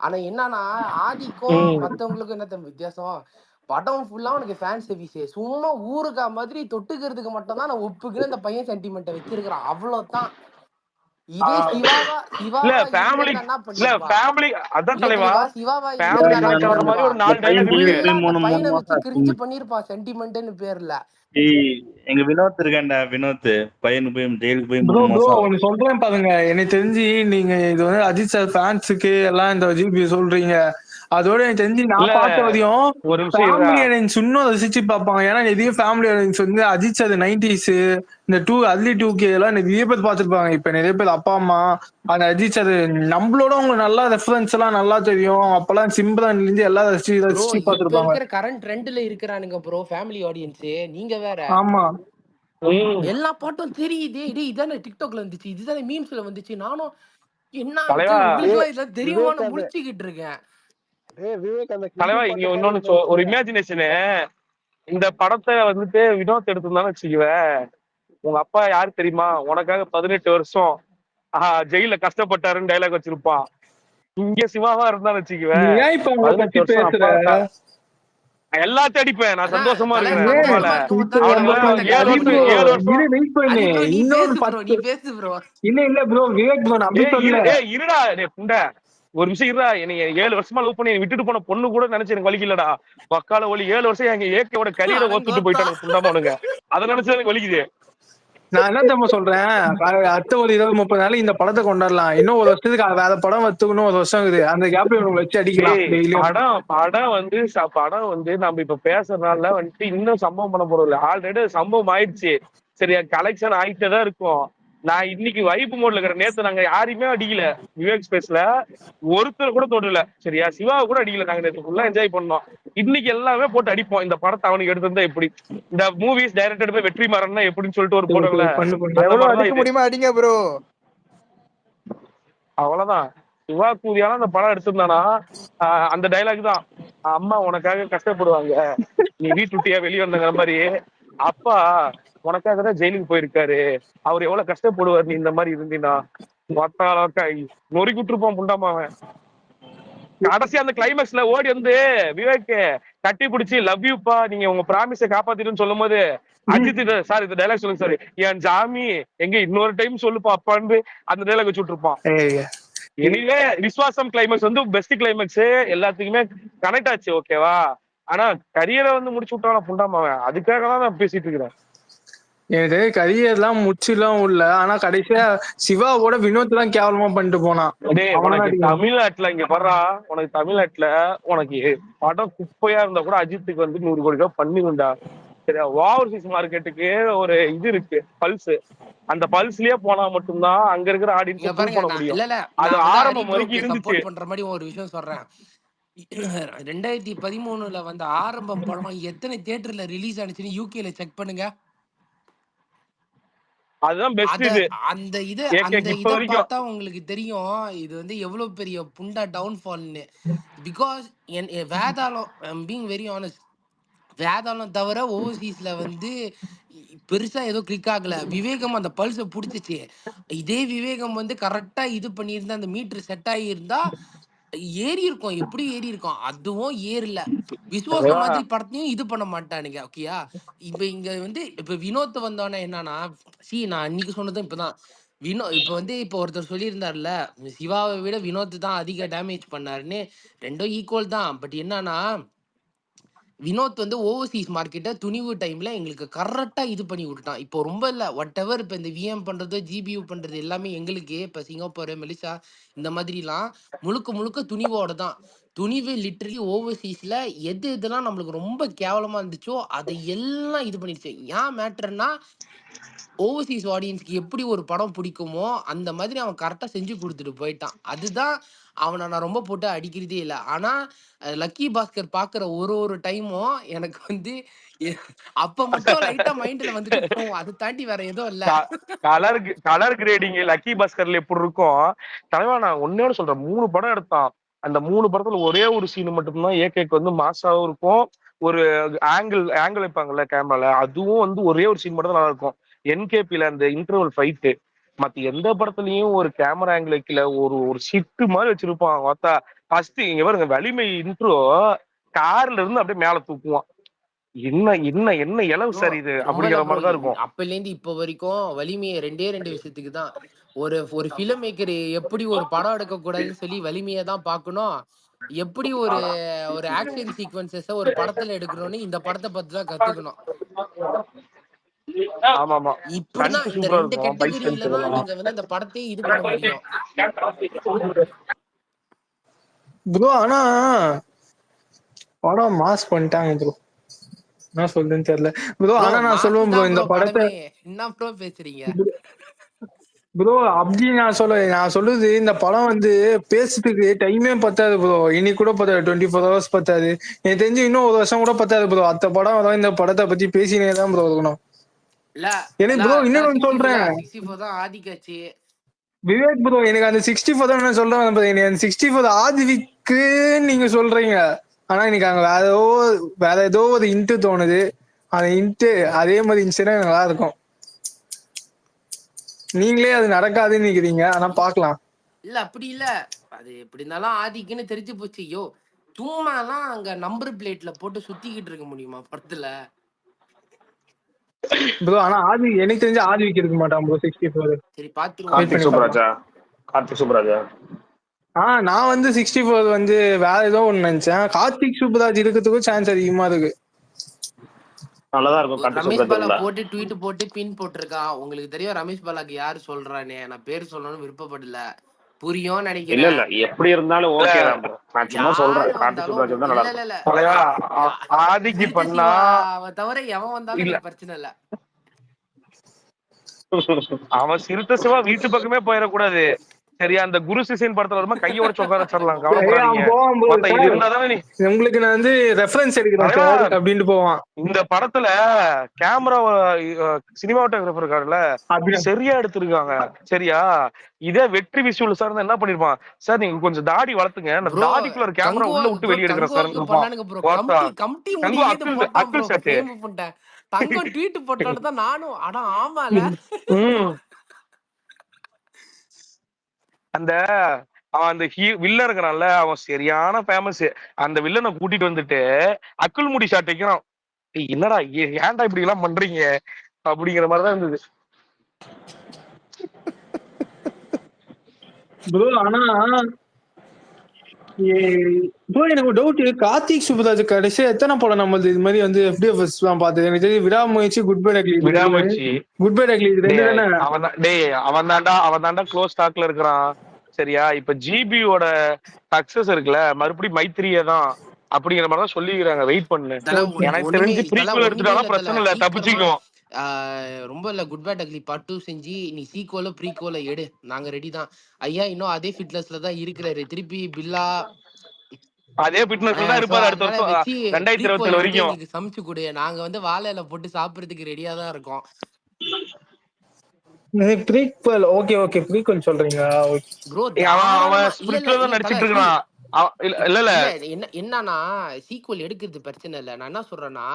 ஆனா என்னன்னா ஆதிக்கும் மத்தவங்களுக்கும் என்ன வித்தியாசம், படம் ஃபுல்லா உனக்கு ஃபேன் சர்வீஸ், சும்மா ஊருக்கா மாதிரி தொட்டுக்கிறதுக்கு மட்டும் தான் நான் ஒப்புக்குன்னு அந்த பையன் சென்டிமெண்ட் வச்சிருக்கிறான், அவ்வளவுதான். இதே சிவாவா என்ன பண்ணிருப்பா, சிவாவா பையனை வச்சு கிரிஞ்சு பண்ணிருப்பா சென்டிமெண்ட்னு பேர்ல. எங்க வினோத் இருக்காண்டா, வினோத் பையனுக்கு போய் ஜெயிலுக்கு போய் 3 ப்ரோ மாசம். ஒன்னு சொல்றேன் பாருங்க, எனக்கு தெரிஞ்சு நீங்க இது வந்து அஜித் சார் ஃபேன்ஸுக்கு எல்லாம் இந்த ஜிபி சொல்றீங்க, அதோட எனக்கு தெரிஞ்சு நான் பார்த்த வரையும் ஃபேமிலி ஆடியன்ஸ் இன்னும் ரசிச்சு பார்ப்பாங்க. ஏன்னா நிறைய ஃபேமிலி ஆடியன்ஸ் வந்து அஜித் சார் 90s இந்த அர்லி 2K எல்லாம் நிறைய பேர் பார்த்துருப்பாங்க. இப்ப நிறைய பேர் அப்பா அம்மா அந்த அஜித் சார் நம்மளோட உங்களுக்கு நல்லா ரெஃபரன்ஸ் எல்லாம் நல்லா தெரியும். அப்பெல்லாம் சிம்ரன்ல இருந்து எல்லாம் ரசிச்சு பார்த்துருப்பாங்க. கரண்ட் ட்ரெண்ட்ல இருக்கிறானுங்க ப்ரோ ஃபேமிலி ஆடியன்ஸ், நீங்க வேற. ஆமா எல்லா பாட்டும் தெரியுது, இதானே டிக்டாக்ல வந்துச்சு, இதுதானே மீம்ஸ்ல வந்துச்சு. நானும் என்ன உங்களுக்கு இதெல்லாம் தெரியுமான்னு முடிச்சுக்கிட்டு இருக்கேன். தலைவா இங்க இன்னொன்னு ஒரு இமேஜினேஷனு, இந்த படத்தை வந்துட்டு வினோத் எடுத்திருந்தான்னு வச்சுக்குவேன், உங்க அப்பா யாரு தெரியுமா, உனக்காக 18 வருஷம் ஜெயில கஷ்டப்பட்டாருன்னு டைலாக் வச்சிருப்பான். இங்க சிவாவா இருந்தான்னு வச்சுக்குவேன், 18 வருஷம் அப்பா எல்லாத்தையும் அடிப்பேன், நான் சந்தோஷமா இருக்கிறேன். இருடா புண்டை ஒரு நிமிஷம் இருடா, என்னைய 7 வருஷமா லவ் பண்ணி விட்டுட்டு போன பொண்ணு கூட நினைச்சு எனக்கு வலிக்கலடா. வக்கால ஒலி 7 வருஷம் எங்க ஏக்கையோட கரியரை ஒத்துட்டு போயிட்டானுங்க புண்டாமானுங்க, அதை நினைச்சு எனக்கு வலிக்குது. நான் என்ன தெரியுமா சொல்றேன், அடுத்த ஒரு 20-30 நாள் இந்த படத்தை கொண்டாடலாம், இன்னும் ஒரு வருஷத்துக்கு வேற படம் வச்சுக்கணும், ஒரு வருஷம் இருக்குது, அந்த கேப்ல வச்சு அடிக்கலாம். படம் வந்து நம்ம இப்ப பேசுறதுனால வந்துட்டு இன்னும் சம்பவம் பண்ண போறது இல்லை, ஆல்ரெடி சம்பவம் ஆயிடுச்சு சரியா, கலெக்ஷன் ஆயிட்டே தான் இருக்கும். நான் இன்னைக்கு வைப்பு மோட்ல இருக்கிறேன், நேத்து நாங்க யாரையுமே அடிக்கல, விவேக் ஸ்பேஸ்ல ஒருத்தர் கூட தொடரல சரியா, சிவாவை கூட அடிக்கல, நாங்க நேற்று ஃபுல்லா என்ஜாய் பண்ணோம். இன்னைக்கு எல்லாமே போட்டு அடிப்போம். இந்த படத்தை அவனுக்கு எடுத்திருந்தா எப்படி, இந்த மூவிஸ் டைரக்டட் பை வெற்றிமாறன் எப்படின்னு சொல்லிட்டு ஒரு போடல, அடிங்க ப்ரோ. அவ்வளவுதான். சிவா கூதியால அந்த படம் எடுத்திருந்தானா அந்த டைலாக் தான், அம்மா உனக்காக கஷ்டப்படுவாங்க, நீ வீட்டுட்டியா வெளியே வந்தங்கிற மாதிரி அப்பா உனக்காக தான் ஜெயிலுக்கு போயிருக்காரு, அவர் எவ்வளவு கஷ்டப்படுவார் நீ இந்த மாதிரி இருந்தீங்கன்னா. நொறுக்கி விட்டுருப்பான் புண்டாமா அவன். கடைசி அந்த கிளைமேக்ஸ்ல ஓடி வந்து விவேக் கட்டி பிடிச்சி லவ் யூப்பா, நீங்க உங்க ப்ராமிஸை காப்பாத்திட்டுன்னு சொல்லும் போது அஜித் சார் இந்த டைலாக் சொல்லுங்க சார், என் ஜாமி எங்க இன்னொரு டைம் சொல்லுப்பா அப்பான்னு அந்த டைலாக் வச்சு விட்டுருப்பான். எனிவே விஸ்வாசம் கிளைமேக்ஸ் வந்து பெஸ்ட் கிளைமேக்ஸ், எல்லாத்துக்குமே கனெக்ட் ஆச்சு ஓகேவா. ஆனா கரியரை வந்து முடிச்சு விட்டான புண்டாமா அவன். அதுக்காக தான் நான் பேசிட்டு இருக்கிறேன். எனக்கு கரியர் எல்லாம் முச்சுலாம் உள்ள, ஆனா கடைசியா சிவாவோட வினோத் தான் கேவலமா பண்ணிட்டு போனான். உனக்கு தமிழ்நாட்டுல இங்க வர்றா, உனக்கு தமிழ்நாட்டுல உனக்கு படம் குப்பையா இருந்தா கூட அஜித்துக்கு வந்து 100 கோடி ரூபாய் பண்ணிருந்தா சரியா. ஓவர்சீஸ் மார்க்கெட்டுக்கு ஒரு இது இருக்கு, பல்ஸ். அந்த பல்ஸ்லயே போனா மட்டும்தான் அங்க இருக்கிற ஆடியன்ஸ் பண்ண முடியும். அது ஆரம்பம் வரைக்கும் இருந்துச்சு. பண்ற மாதிரி ஒரு விஷயம் சொல்றேன். 2013 வந்த ஆரம்பம் படம் எத்தனை தியேட்டர்ல ரிலீஸ் ஆனிச்சுன்னு யூகேல செக் பண்ணுங்க. அதுதான் பெஸ்ட். இது அந்த இத பார்த்தா உங்களுக்கு தெரியும் இது வந்து எவ்வளவு பெரிய புண்டா டவுன்ஃபால்னு. Because Vedalam being very honest, வேதாளம் தவிர ஓவர்சீஸ்ல வந்து பெருசா ஏதோ கிளிக் ஆகல. விவேகம் அந்த பல்ஸை புடிச்சிச்சு. இதே விவேகம் வந்து கரெக்டா இது பண்ணியிருந்தா, அந்த மீட்டர் செட் ஆகியிருந்தா ஏறி இருக்கும். எப்படி ஏறி இருக்கும்? அதுவும் ஏறல. விஸ்வாசம் மாதிரி படத்தையும் இது பண்ண மாட்டானுங்க. ஓகேயா, இப்ப இங்க வந்து இப்ப வினோத் வந்தோன்னே என்னன்னா, நான் அன்னைக்கு சொன்னதும் இப்பதான் இப்ப வந்து இப்ப ஒருத்தர் சொல்லியிருந்தாருல, சிவாவை விட வினோத் தான் அதிக டேமேஜ் பண்ணாருன்னு. ரெண்டும் ஈக்குவல் தான். பட் என்னன்னா, வினோத் வந்து ஓவர்சீஸ் மார்க்கெட்டை துணிவு டைம்ல எங்களுக்கு கரெக்டா இது பண்ணி விட்டுட்டான். இப்போ ரொம்ப இல்ல, வாட் எவர் இப்ப இந்த விஎம் பண்றது ஜிபியூ பண்றது எல்லாமே எங்களுக்கு இப்ப சிங்கப்பூர் மெலிசா இந்த மாதிரிலாம் முழுக்க முழுக்க துணிவோட தான். துணிவு லிட்டரலி ஓவர்சீஸ்ல எது எதெல்லாம் நம்மளுக்கு ரொம்ப கேவலமா இருந்துச்சோ அதை எல்லாம் இது பண்ணிடுச்சு. ஏன் மேட்டர்னா, ஓவர்சீஸ் ஆடியன்ஸ்க்கு எப்படி ஒரு படம் பிடிக்குமோ அந்த மாதிரி அவன் கரெக்டா செஞ்சு கொடுத்துட்டு போயிட்டான். அதுதான் அவனை நான் ரொம்ப போட்டு அடிக்கிறதே இல்லை. ஆனா லக்கி பாஸ்கர் பாக்குற ஒரு டைமும் எனக்கு வந்து அப்ப மட்டும் லைட்டா மைண்ட்ல வந்துட்டு போவோம். அதை தாண்டி வேற எதுவும் இல்ல. கலர் கிரேடிங் லக்கி பாஸ்கர்ல எப்படி இருக்கும் தலைவா. நான் ஒன்னே சொல்றேன், 3 படம் எடுத்தான். அந்த 3 படத்துல ஒரே ஒரு சீன் மட்டும்தான் ஏகேக்கு வந்து மாசாவும் இருக்கும். ஒரு ஆங்கிள் வைப்பாங்கல்ல கேமரால, அதுவும் வந்து ஒரே ஒரு சீன் மட்டும் தான் நல்லா இருக்கும். என்கேபில அந்த இன்டர்வல் ஃபைட்டு. மத்த எந்த படத்துலயும் ஒரு கேமரா ஆங்கிள் வைக்கல, ஒரு ஷிட்டு மாதிரி வச்சிருப்பான். பார்த்தா ஃபர்ஸ்ட் இங்க பாருங்க, வலிமை இன்ட்ரோ கார்ல இருந்து அப்படியே மேல தூக்குவான். என்ன என்ன என்ன இளவு சார் இது அப்படிங்கிற மாதிரிதான் இருக்கும். அப்பல இருந்து இப்ப வரைக்கும் வலிமையை 2 விஷயத்துக்கு தான். ஒரு ஃபிலிம் மேக்கர் எப்படி ஒரு படம் எடுக்க கூடாதுன்னு சொல்லி வலிமையை தான் பார்க்கணும். எப்படி ஒரு ஆக்ஷன் சீக்வன்சஸ் ஒரு படத்துல எடுக்கணும்னு இந்த படத்தை பத்தி தான் கத்துக்கணும். இப்படிதான் இந்த 2 கேட்டகரியில தான் நீங்க வந்து இந்த படத்தையே இது பண்ண முடியும் ப்ரோ. ஆனா படம் மாஸ் பண்ணிட்டாங்க ப்ரோ, என்ன சொல்றேன்னு தெரியல ப்ரோ. ஆனா நான் சொல்லுவேன் ப்ரோ, இந்த படத்தை என்ன ப்ரோ பேசுறீங்க ப்ரோ? அப்படி நான் சொல்லுது, இந்த படம் வந்து பேசுறதுக்கு டைமே பத்தாது ப்ரோ. இனி கூட பத்தாது, 24 hours பத்தாது. எனக்கு தெரிஞ்சு இன்னும் 1 வருஷம் கூட பத்தாது ப்ரோ. அத்த படம் தான் இந்த படத்தை பத்தி பேசினே தான் ப்ரோ இருக்கணும். எனக்கு ப்ரோ இன்னொன்னு சொல்றேன், 64 தான் ஆதிக்காச்சு விவேக் ப்ரோ. எனக்கு அந்த 64 தான் நான் சொல்றேன். எனக்கு அந்த 64 ஆதிக்கு நீங்க சொல்றீங்க. ஆனா எனக்கு அங்க வேற ஏதோ ஒரு இன்ட்டு தோணுது. அந்த இன்ட்டு அதே மாதிரி இருந்துச்சுன்னா நல்லா இருக்கும். நீங்களே அது நடக்காதுன்னு நினைக்கிறீங்க, ஆனா பாக்கலாம். இல்ல அப்படி இல்ல, அது எப்படி இருந்தாலும் ஆதிக்குன்னு தெரிஞ்சு போச்சு. யோ சும்மாலாம் அங்க நம்பர் பிளேட்ல போட்டு சுத்திக்கிட்டு இருக்க முடியுமா படத்துல ப்ரோ? ஆனா ஆதி எனக்கு தெரிஞ்சு ஆதிக்கு இருக்க மாட்டான் ப்ரோ 64. சரி பாத்துருவோம். கார்த்திக் சுப்ராஜா நான் வந்து 64 வந்து வேற ஏதோ ஒண்ணு நினைச்சேன். கார்த்திக் சுப்ராஜ் இருக்கிறதுக்கும் சான்ஸ் அதிகமா இருக்கு. நல்லதா இருக்கும். ரமேஷ் பாலா போட்டு ட்வீட் போட்டு பின் போட்டிருக்கான். உங்களுக்கு தெரியும் ரமேஷ் பாலாக்கு யாரு சொல்றானே. நான் பேர் சொல்லணும்னு விருப்பப்படல, புரியும் நினைக்கிறேன். இல்ல எப்படி இருந்தாலும் ஓகே தான் ப்ரோ. நான் சும்மா சொல்றேன், கார்த்திக் சுப்ராஜ் தான் நல்லா இருக்கும். ஆதிக்கு பண்ணா தவிர எவன் வந்தாலும் பிரச்சனை இல்ல. அவன் சிறுத்தை சிவா வீட்டு பக்கமே போயிடக்கூடாது சரியா. அந்த குரு சிசியன் படத்துல வருமா கையை உடச்சு உட்கார வச்சிடலாம். உங்களுக்கு நான் வந்து ரெஃபரன்ஸ் எடுக்கிறேன் அப்படின்ட்டு போவான். இந்த படத்துல கேமரா சினிமாட்டோகிராஃபர் இருக்காருல்ல, சரியா எடுத்திருக்காங்க சரியா. இதே வெற்றி விஷுவல் சார் என்ன பண்ணிருப்பான், சார் நீங்க கொஞ்சம் தாடி வளர்த்துங்க, தாடிக்குள்ள கேமரா உள்ள விட்டு வெளியே எடுக்கிறேன் சார். தங்கம் ட்வீட் போட்டாலும் தான் நானும் அட ஆமால அந்த அவன் அந்த வில்ல இருக்கிறான்ல, அவன் சரியான ஃபேமஸ். அந்த வில்லனை கூட்டிட்டு வந்துட்டு அக்குள் முடி ஷாட் வைக்கிறான். என்னடா ஏன்டா இப்படி எல்லாம் பண்றீங்க அப்படிங்கிற மாதிரிதான் இருந்தது. ப்ரோ ஆனா ப்ரோ எனக்கு டவுட், கார்த்திக் சுப்புராஜ் கடைசியா எத்தனை படம் நம்மளது இது மாதிரி வந்து FDFS எல்லாம் பார்த்தது? எனக்கு தெரிஞ்சு விடாமுயற்சி, குட் பை டக்லி, குட் பை டக்லி இது ரெண்டு தானே. அவன் தாண்டா க்ளோஸ் ஸ்டாக்ல இருக்கிறான். சரியா, இப்ப ஜிபியோட சக்சஸ் இருக்குல்ல, மறுபடியும் மைத்ரியே தான் அப்படிங்கிற மாதிரி தான் சொல்லிக்கிறாங்க. வெயிட் பண்ணு, எனக்கு தெரிஞ்சு ப்ரீக்வல் எடுத்துட்டாலும் பிரச்சனை இல்ல, தப்பிச்சுக்குவோம். ரொம்ப இல்ல, குட் பை டக்லி பார்ட் 2 செஞ்சு நீ சீக்வல ப்ரீக்வல எடு, நாங்க ரெடி தான் ஐயா. இன்னும் அதே ஃபிட்னஸ்ல தான் இருக்கிறாரு. திருப்பி பில்லா அதே ஃபிட்னஸ்ல தான் இருப்பாரு அடுத்த வருஷம் 2027 வரைக்கும். எங்களுக்கு சமைச்சு கொடு, நாங்க வந்து வாழையில போட்டு சாப்பிடுறதுக்கு ரெடியா தான் இருக்கோம். ப்ரீக்வல் ஓகே ஓகே, ப்ரீக்வல் சொல்றீங்க ப்ரோ. அவன் ஸ்பிரிட்ல தான் நடிச்சிட்டு இருக்கான். இல்ல என்னன்னா சீக்வல் எடுக்கிறது பிரச்சனை இல்ல. நான் என்ன சொல்றேன்னா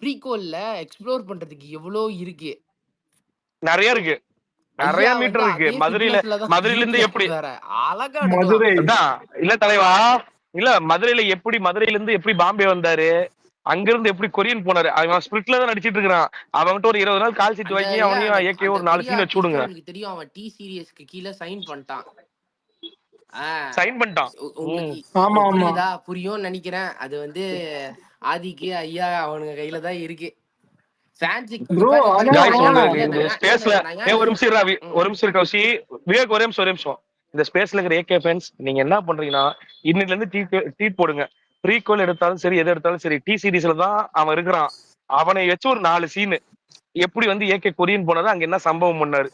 ப்ரீக்வல்ல எக்ஸ்ப்ளோர் பண்றதுக்கு எவ்வளவு இருக்கு, நிறைய இருக்கு, நிறைய மீட்டர் இருக்கு. மதுரையில இருந்து எப்படி அழகா இல்ல தலைவா, இல்ல மதுரையில இருந்து எப்படி பாம்பே வந்தாரு, அங்க இருந்து எப்படி கொரியன் போனாரு, அவன் ஸ்பிரிட்ல தான் நடிச்சிட்டு இருக்கான். அவன்கிட்ட ஒரு 20 நாள் கால் சீட் வாங்கி அவனையும் ஏகே ஒரு 4 சீன் வச்சு விடுங்க. உங்களுக்கு தெரியும், அவன் டி சீரியஸ்க்கு கீழே சைன் பண்ணிட்டான். புரியும் நினைக்கிறேன். அது வந்து ஆதிக்கு ஐயா அவனுங்க கையில தான் இருக்கு. இந்த ஸ்பேஸ்ல இருக்கிற ஏகே ஃபேன்ஸ், நீங்க என்ன பண்றீங்கன்னா இன்னில இருந்து ட்வீட் போடுங்க. ப்ரீக்வல் எடுத்தாலும் சரி, எது எடுத்தாலும் சரி, டி சீரிஸ்ல தான் அவன் இருக்கிறான். அவனை வச்சு ஒரு 4 சீன், எப்படி வந்து ஏகே கொரியன் போனது, அங்க என்ன சம்பவம் பண்ணாரு,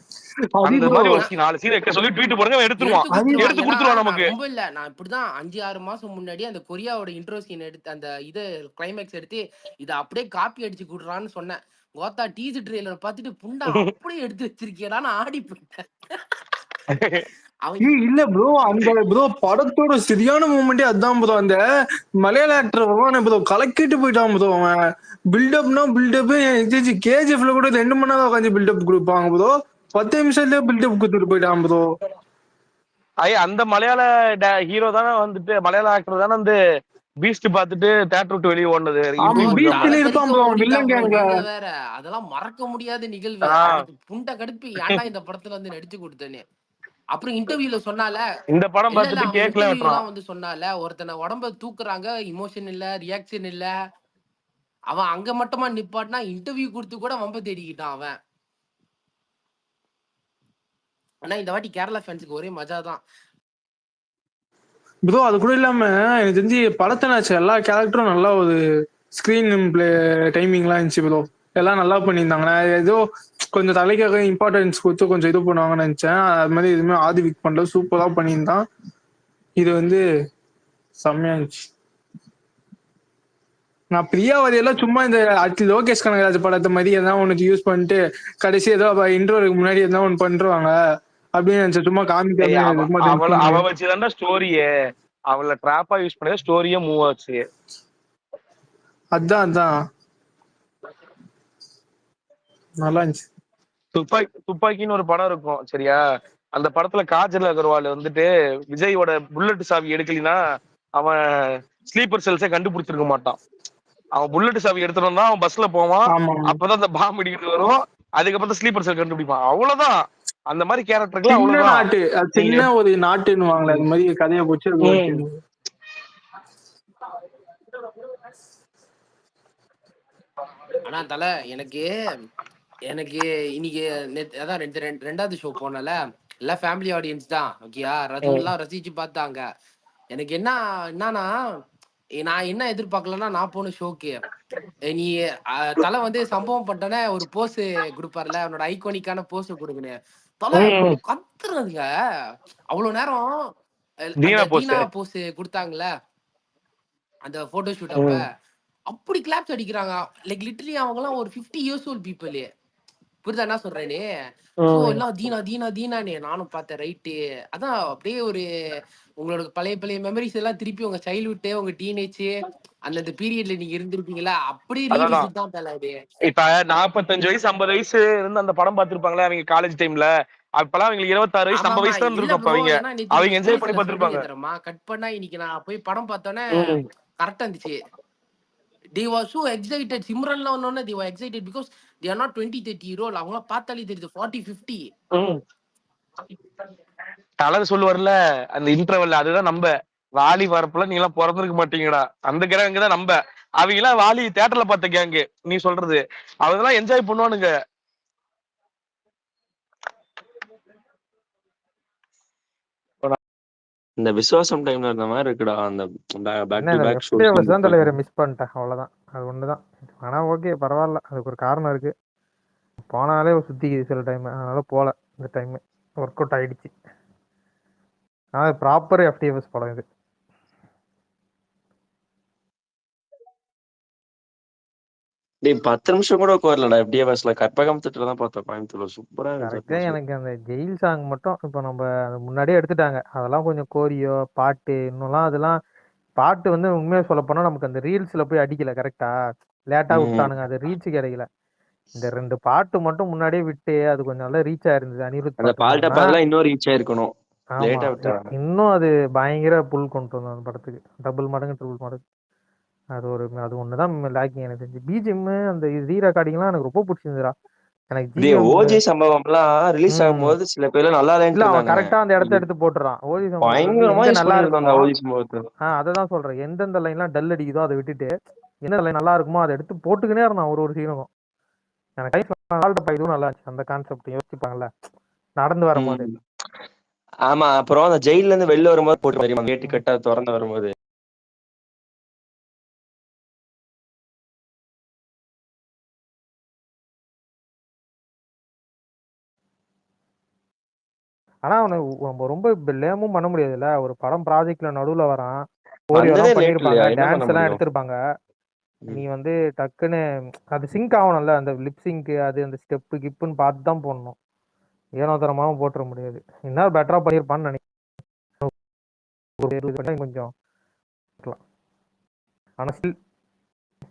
அந்த மாதிரி ஒரு 4 சீன் வைக்க சொல்லி ட்வீட் போடுங்க, எடுத்துருவான், எடுத்து கொடுத்துருவான் நமக்கு. ரொம்ப இல்ல, நான் இப்படிதான் 5-6 மாசம் முன்னாடி அந்த கொரியாவோட இன்ட்ரோ சீன் எடுத்து அந்த இது கிளைமேக்ஸ் எடுத்து இத அப்படியே காப்பி அடிச்சு குடுறான்னு சொன்னேன். கோத்தா டீசர் ட்ரெய்லர் பார்த்துட்டு புண்டா அப்படியே எடுத்து வச்சிருக்கேடான்னு ஆடி போயிட்டேன். இல்ல ப்ரோ, அந்த ப்ரோ படத்தோட சரியான மூமெண்டே அதான் ப்ரோ. அந்த மலையாள ஆக்டர் ப்ரோ கலக்கிட்டு போயிட்டான் ப்ரோ. அவன் பில்டப்னா பில்டப் KGFல கூட 2 மணி நேரம் உட்காந்து பில்டப் கொடுப்பாங்க ப்ரோ. 10 நிமிஷத்துல பில்டப் கொடுத்துட்டு போயிட்டான் ப்ரோ. அந்த மலையாள ஹீரோ தானே வந்துட்டு, மலையாள ஆக்டர் தானே வந்து பீஸ்ட் பாத்துட்டு தியேட்டர் விட்டு வெளியே ஓடுனது. வேற அதெல்லாம் மறக்க முடியாத நிகழ்வு. புண்ட கடுப்பு ஏன்டா இந்த படத்துல வந்து நடிச்சு கொடுத்தேன்னு. அப்புறம் இன்டர்வியூல சொன்னால, இந்த படம் பார்த்துட்டு கேக்கல வந்து சொன்னால, ஒருத்தனை உடம்ப தூக்குறாங்க, இமோஷன் இல்ல, ரியாக்ஷன் இல்ல, அவன் அங்க மட்டுமா நிப்பாட்னா இன்டர்வியூ கொடுத்து கூட வம்ப தேடிக்கிட்டான் அவன். ஆனா இந்த வாட்டி கேரளா ஃபேன்ஸுக்கு ஒரே மஜா தான் ப்ரோ. அது கூட இல்லாம எனக்கு தெரிஞ்சு படத்தினாச்சு எல்லா கேரக்டரும் நல்லா ஒரு ஸ்கிரீன் பிளே டைமிங்லாம் இருந்துச்சு ப்ரோ. எல்லாம் நல்லா பண்ணியிருந்தாங்க. நான் ஏதோ கொஞ்சம் தலைக்காக இம்பார்ட்டன்ஸ் கொடுத்து கொஞ்சம் இது பண்ணுவாங்கன்னு நினைச்சேன். அது மாதிரி எதுவுமே ஆதிவிக் பண்ணல, சூப்பரா பண்ணியிருந்தான். இது வந்து செம்மையா இருந்துச்சு. நான் பிரியாவதி எல்லாம் சும்மா இந்த லோகேஷ் கனகராஜ் படத்தை மாதிரி எதாவது ஒன்று யூஸ் பண்ணிட்டு கடைசி ஏதோ இன்ட்ரோக்கு முன்னாடி எதாவது ஒன்று பண்றாங்க அப்படின்னு நினைச்சேன். சும்மா காமிக்க அவ வச்சுதான்டா ஸ்டோரியே, அவளை ட்ராப்பா யூஸ் பண்ண ஸ்டோரியே மூவ் ஆச்சு. அதான் நல்லா இருந்துச்சு. துப்பாக்கின்னு ஒரு படம் இருக்கும் சரியா, அந்த படத்துல காஜல் அகர்வால் வந்துட்டு விஜயோட புல்லட் சாவி எடுக்கலினா அவன் ஸ்லீப்பர் செல்ஸை கண்டுபிடிச்சிருக்க மாட்டான். அவன் புல்லட் சாவி எடுத்துட்டு தான் அவன் பஸ்ல போவான். அப்பதான் அந்த பாம்பு இடிக்கிட்டு வரும், அதுக்கப்புறம் ஸ்லீப்பர் செல் கண்டுபிடிப்பான். அவ்வளவுதான். அந்த மாதிரி கேரக்டருக்கு அவ்வளவுதான். சின்ன ஒரு நாட்டுன்னு வாங்கல, அது மாதிரி கதையை போச்சு. ஆனா தல எனக்கு இன்னைக்கு அதான் ரெண்டாவது ஷோ போனால எல்லாம் ஃபேமிலி ஆடியன்ஸ் தான். ஓகேயா, எல்லாம் ரசிச்சு பார்த்தாங்க. எனக்கு என்னன்னா நான் என்ன எதிர்பார்க்கலன்னா, நான் போன ஷோக்கு நீ தலை வந்து சம்பவம் பண்ணிட்டோன்னே ஒரு போஸ் கொடுப்பார்ல, அவனோட ஐகானிக்கான போஸ் கொடுக்குன்னு தலை கத்துறதுங்க. அவ்வளவு நேரம் தீனா போஸ் கொடுத்தாங்கல்ல அந்த போட்டோ ஷூட், அப்ப அப்படி கிளாப்ஸ் அடிக்கிறாங்க. லைக் லிட்டரலி அவங்க எல்லாம் ஒரு 50 years old பீப்புள். புரியுதா என்ன சொல்றேனே? சோ எல்லாம் தீனா தீனா தீனானே நானும் பார்த்தேன். ரைட்டு. அதான் அப்படியே ஒரு உங்களோட பழைய பழைய மெமரிஸ் எல்லாம் திருப்பி உங்க சைல்ட்ஹுட், உங்க டீனேஜ் அந்த பீரியட்ல நீங்க இருந்திருப்பீங்களா? அப்படியே அதான் ரீவிசிட் தான் தல அது. இப்ப 45 வயசு 50 வயசு இருந்து அந்த படம் பார்த்திருப்பாங்களே அவங்க காலேஜ் டைம்ல. அப்பெல்லாம் அவங்களுக்கு 26 வயசு நம்ம ஆமாமா. வயசு தான் இல்ல இருக்கும் அப்ப ப்ரோ. அவங்க. ஏன்னா நேத்து அவங்க நீங்க என்ஜாய் பண்ணி ஸ்டோரிஸ்ல சொன்னீங்க பார்த்திருப்பாங்க. தெரியுமா? கட் பண்ணா இன்னைக்கு நான் போய் படம் பார்த்தோன்னே ம் கரெக்ட்டா இருந்துச்சு. They were so excited. சிம்ரன்ல வந்தோனே they were excited because they are not 20, 30 year old. அவங்கள பார்த்தாலே தெரியுது 40, 50. ம் கலர் சொல்லுவார்ல அந்த இன்டர்வெல், அதுதான் நம்ப வாலி வரப்புல நீங்க எல்லாம் பிறந்திருக்க மாட்டீங்கடா. அந்த கேங்க தான் நம்ப. அவங்க எல்லாம் வாலி தியேட்டர்ல பார்த்த கேங்கு நீ சொல்றது. அவங்கெல்லாம் என்ஜாய் பண்ணுவானுங்க. இந்த விசுவாசம் டைம்ல இருந்த மாதிரி இருக்குடா அந்த பேக் என்ன டு இந்த பேக் ஷோஸ் FTFs தான் தலைவரை மிஸ் பண்ணிட்டேன். அவ்வளவுதான். அது ஒண்ணுதான். ஆனா ஓகே பரவாயில்ல. அதுக்கு ஒரு காரணம் இருக்கு. போனாலே சுத்திக்குது சில டைம். அதனால போல இந்த டைம் ஒர்க் அவுட் ஆயிடுச்சு. ஆனால் ப்ராப்பர் FTFs படம் இது. டேய் 10 நிமிஷம் கூட வரலடா FTFsல. கற்பகம் திட்டுல தான் பார்த்தேன் கோயம்புத்தூர்ல. சூப்பரா கரெக்டா இருந்துச்சு. எனக்கு அந்த ஜெயில் சாங் மட்டும் இப்போ நம்ம முன்னாடியே எடுத்துட்டாங்க. அதெல்லாம் கொஞ்சம் கோரியோ பாட்டு இன்னும்லாம் அதெல்லாம் பாட்டு வந்து உண்மையாக சொல்ல போனால் நமக்கு அந்த ரீல்ஸில் போய் அடிக்கல. கரெக்டா லேட்டாக விட்டானுங்க. அது ரீச் கிடைக்கல. இந்த 2 பாட்டு மட்டும் முன்னாடியே விட்டு அது கொஞ்சம் நல்லா ரீச் ஆயிருந்தது. அனிருத் அந்த பால்ட்ட பாட்டு பாதெல்லாம் இன்னும் ரீச் ஆயிருக்கணும். ஆமா லேட்டா விட்டாங்க. இன்னும் அது பயங்கர புல் கொண்டு வந்தோம் அந்த படத்துக்கு. டபுள் மடங்கு ட்ரிபிள் மடங்கு. அது ஒண்ணுதான் லேக்கிங் எனக்கு தெரிஞ்சு. பிஜிஎம் அந்த ரீ ரெக்கார்டிங்லாம் எனக்கு ரொம்ப பிடிச்சிருந்துடா. எனக்கு டேய் ஓஜி சம்பவம்லாம் ரிலீஸ் ஆகும்போது சில பேர் நல்லா இல்ல இல்லைன்னு அவன் இருந்தாங்க. கரெக்டா அந்த இடத்த எடுத்து போட்டுறான். ஓஜி சம்பவம் பயங்கரமா எங்க யூஸ் நல்லா பண்ணிருந்தோம் அந்த இருக்குமோ ஓஜி சம்பவத்தை. அததான் சொல்றேன். எந்தெந்த லைன்லாம் டல் அடிக்குதோ அதை விட்டுட்டு எந்த லைன் நல்லா இருக்குமோ அதை எடுத்து போட்டுக்கினே இருந்தான் ஒரு சீனுக்கும். எனக்கு இதுவும் நல்லா இருந்துச்சு. அந்த கான்செப்ட் யோசிச்சுப்பாங்கல்ல நடந்து வரும்போது. ஆமா அப்புறம் அந்த ஜெயில இருந்து வெளில வரும்போது போட்டு தெரியுமா கேட்டு கட்டா திறந்து வரும்போது. ஆனா அவனை நம்ம ரொம்ப லேமும் பண்ண முடியாதுல்ல. ஒரு படம் ப்ராஜெக்ட்ல நடுவுல வரான். கோரியோலாம் பண்ணிருப்பாங்க. டான்ஸ் எல்லாம் எடுத்திருப்பாங்க. நீ வந்து டக்குன்னு அது சிங்க் ஆகணும்ல. அந்த லிப் சிங்க் அது அந்த ஸ்டெப்பு கிப்புன்னு பார்த்து தான் போடணும். ஏனோ தரமாவும் போட்டுற முடியாது. என்ன பெட்டரா பண்ணிருப்பான்னு நினைக்கிறேன். கொஞ்சம் ஆனா ஸ்டில்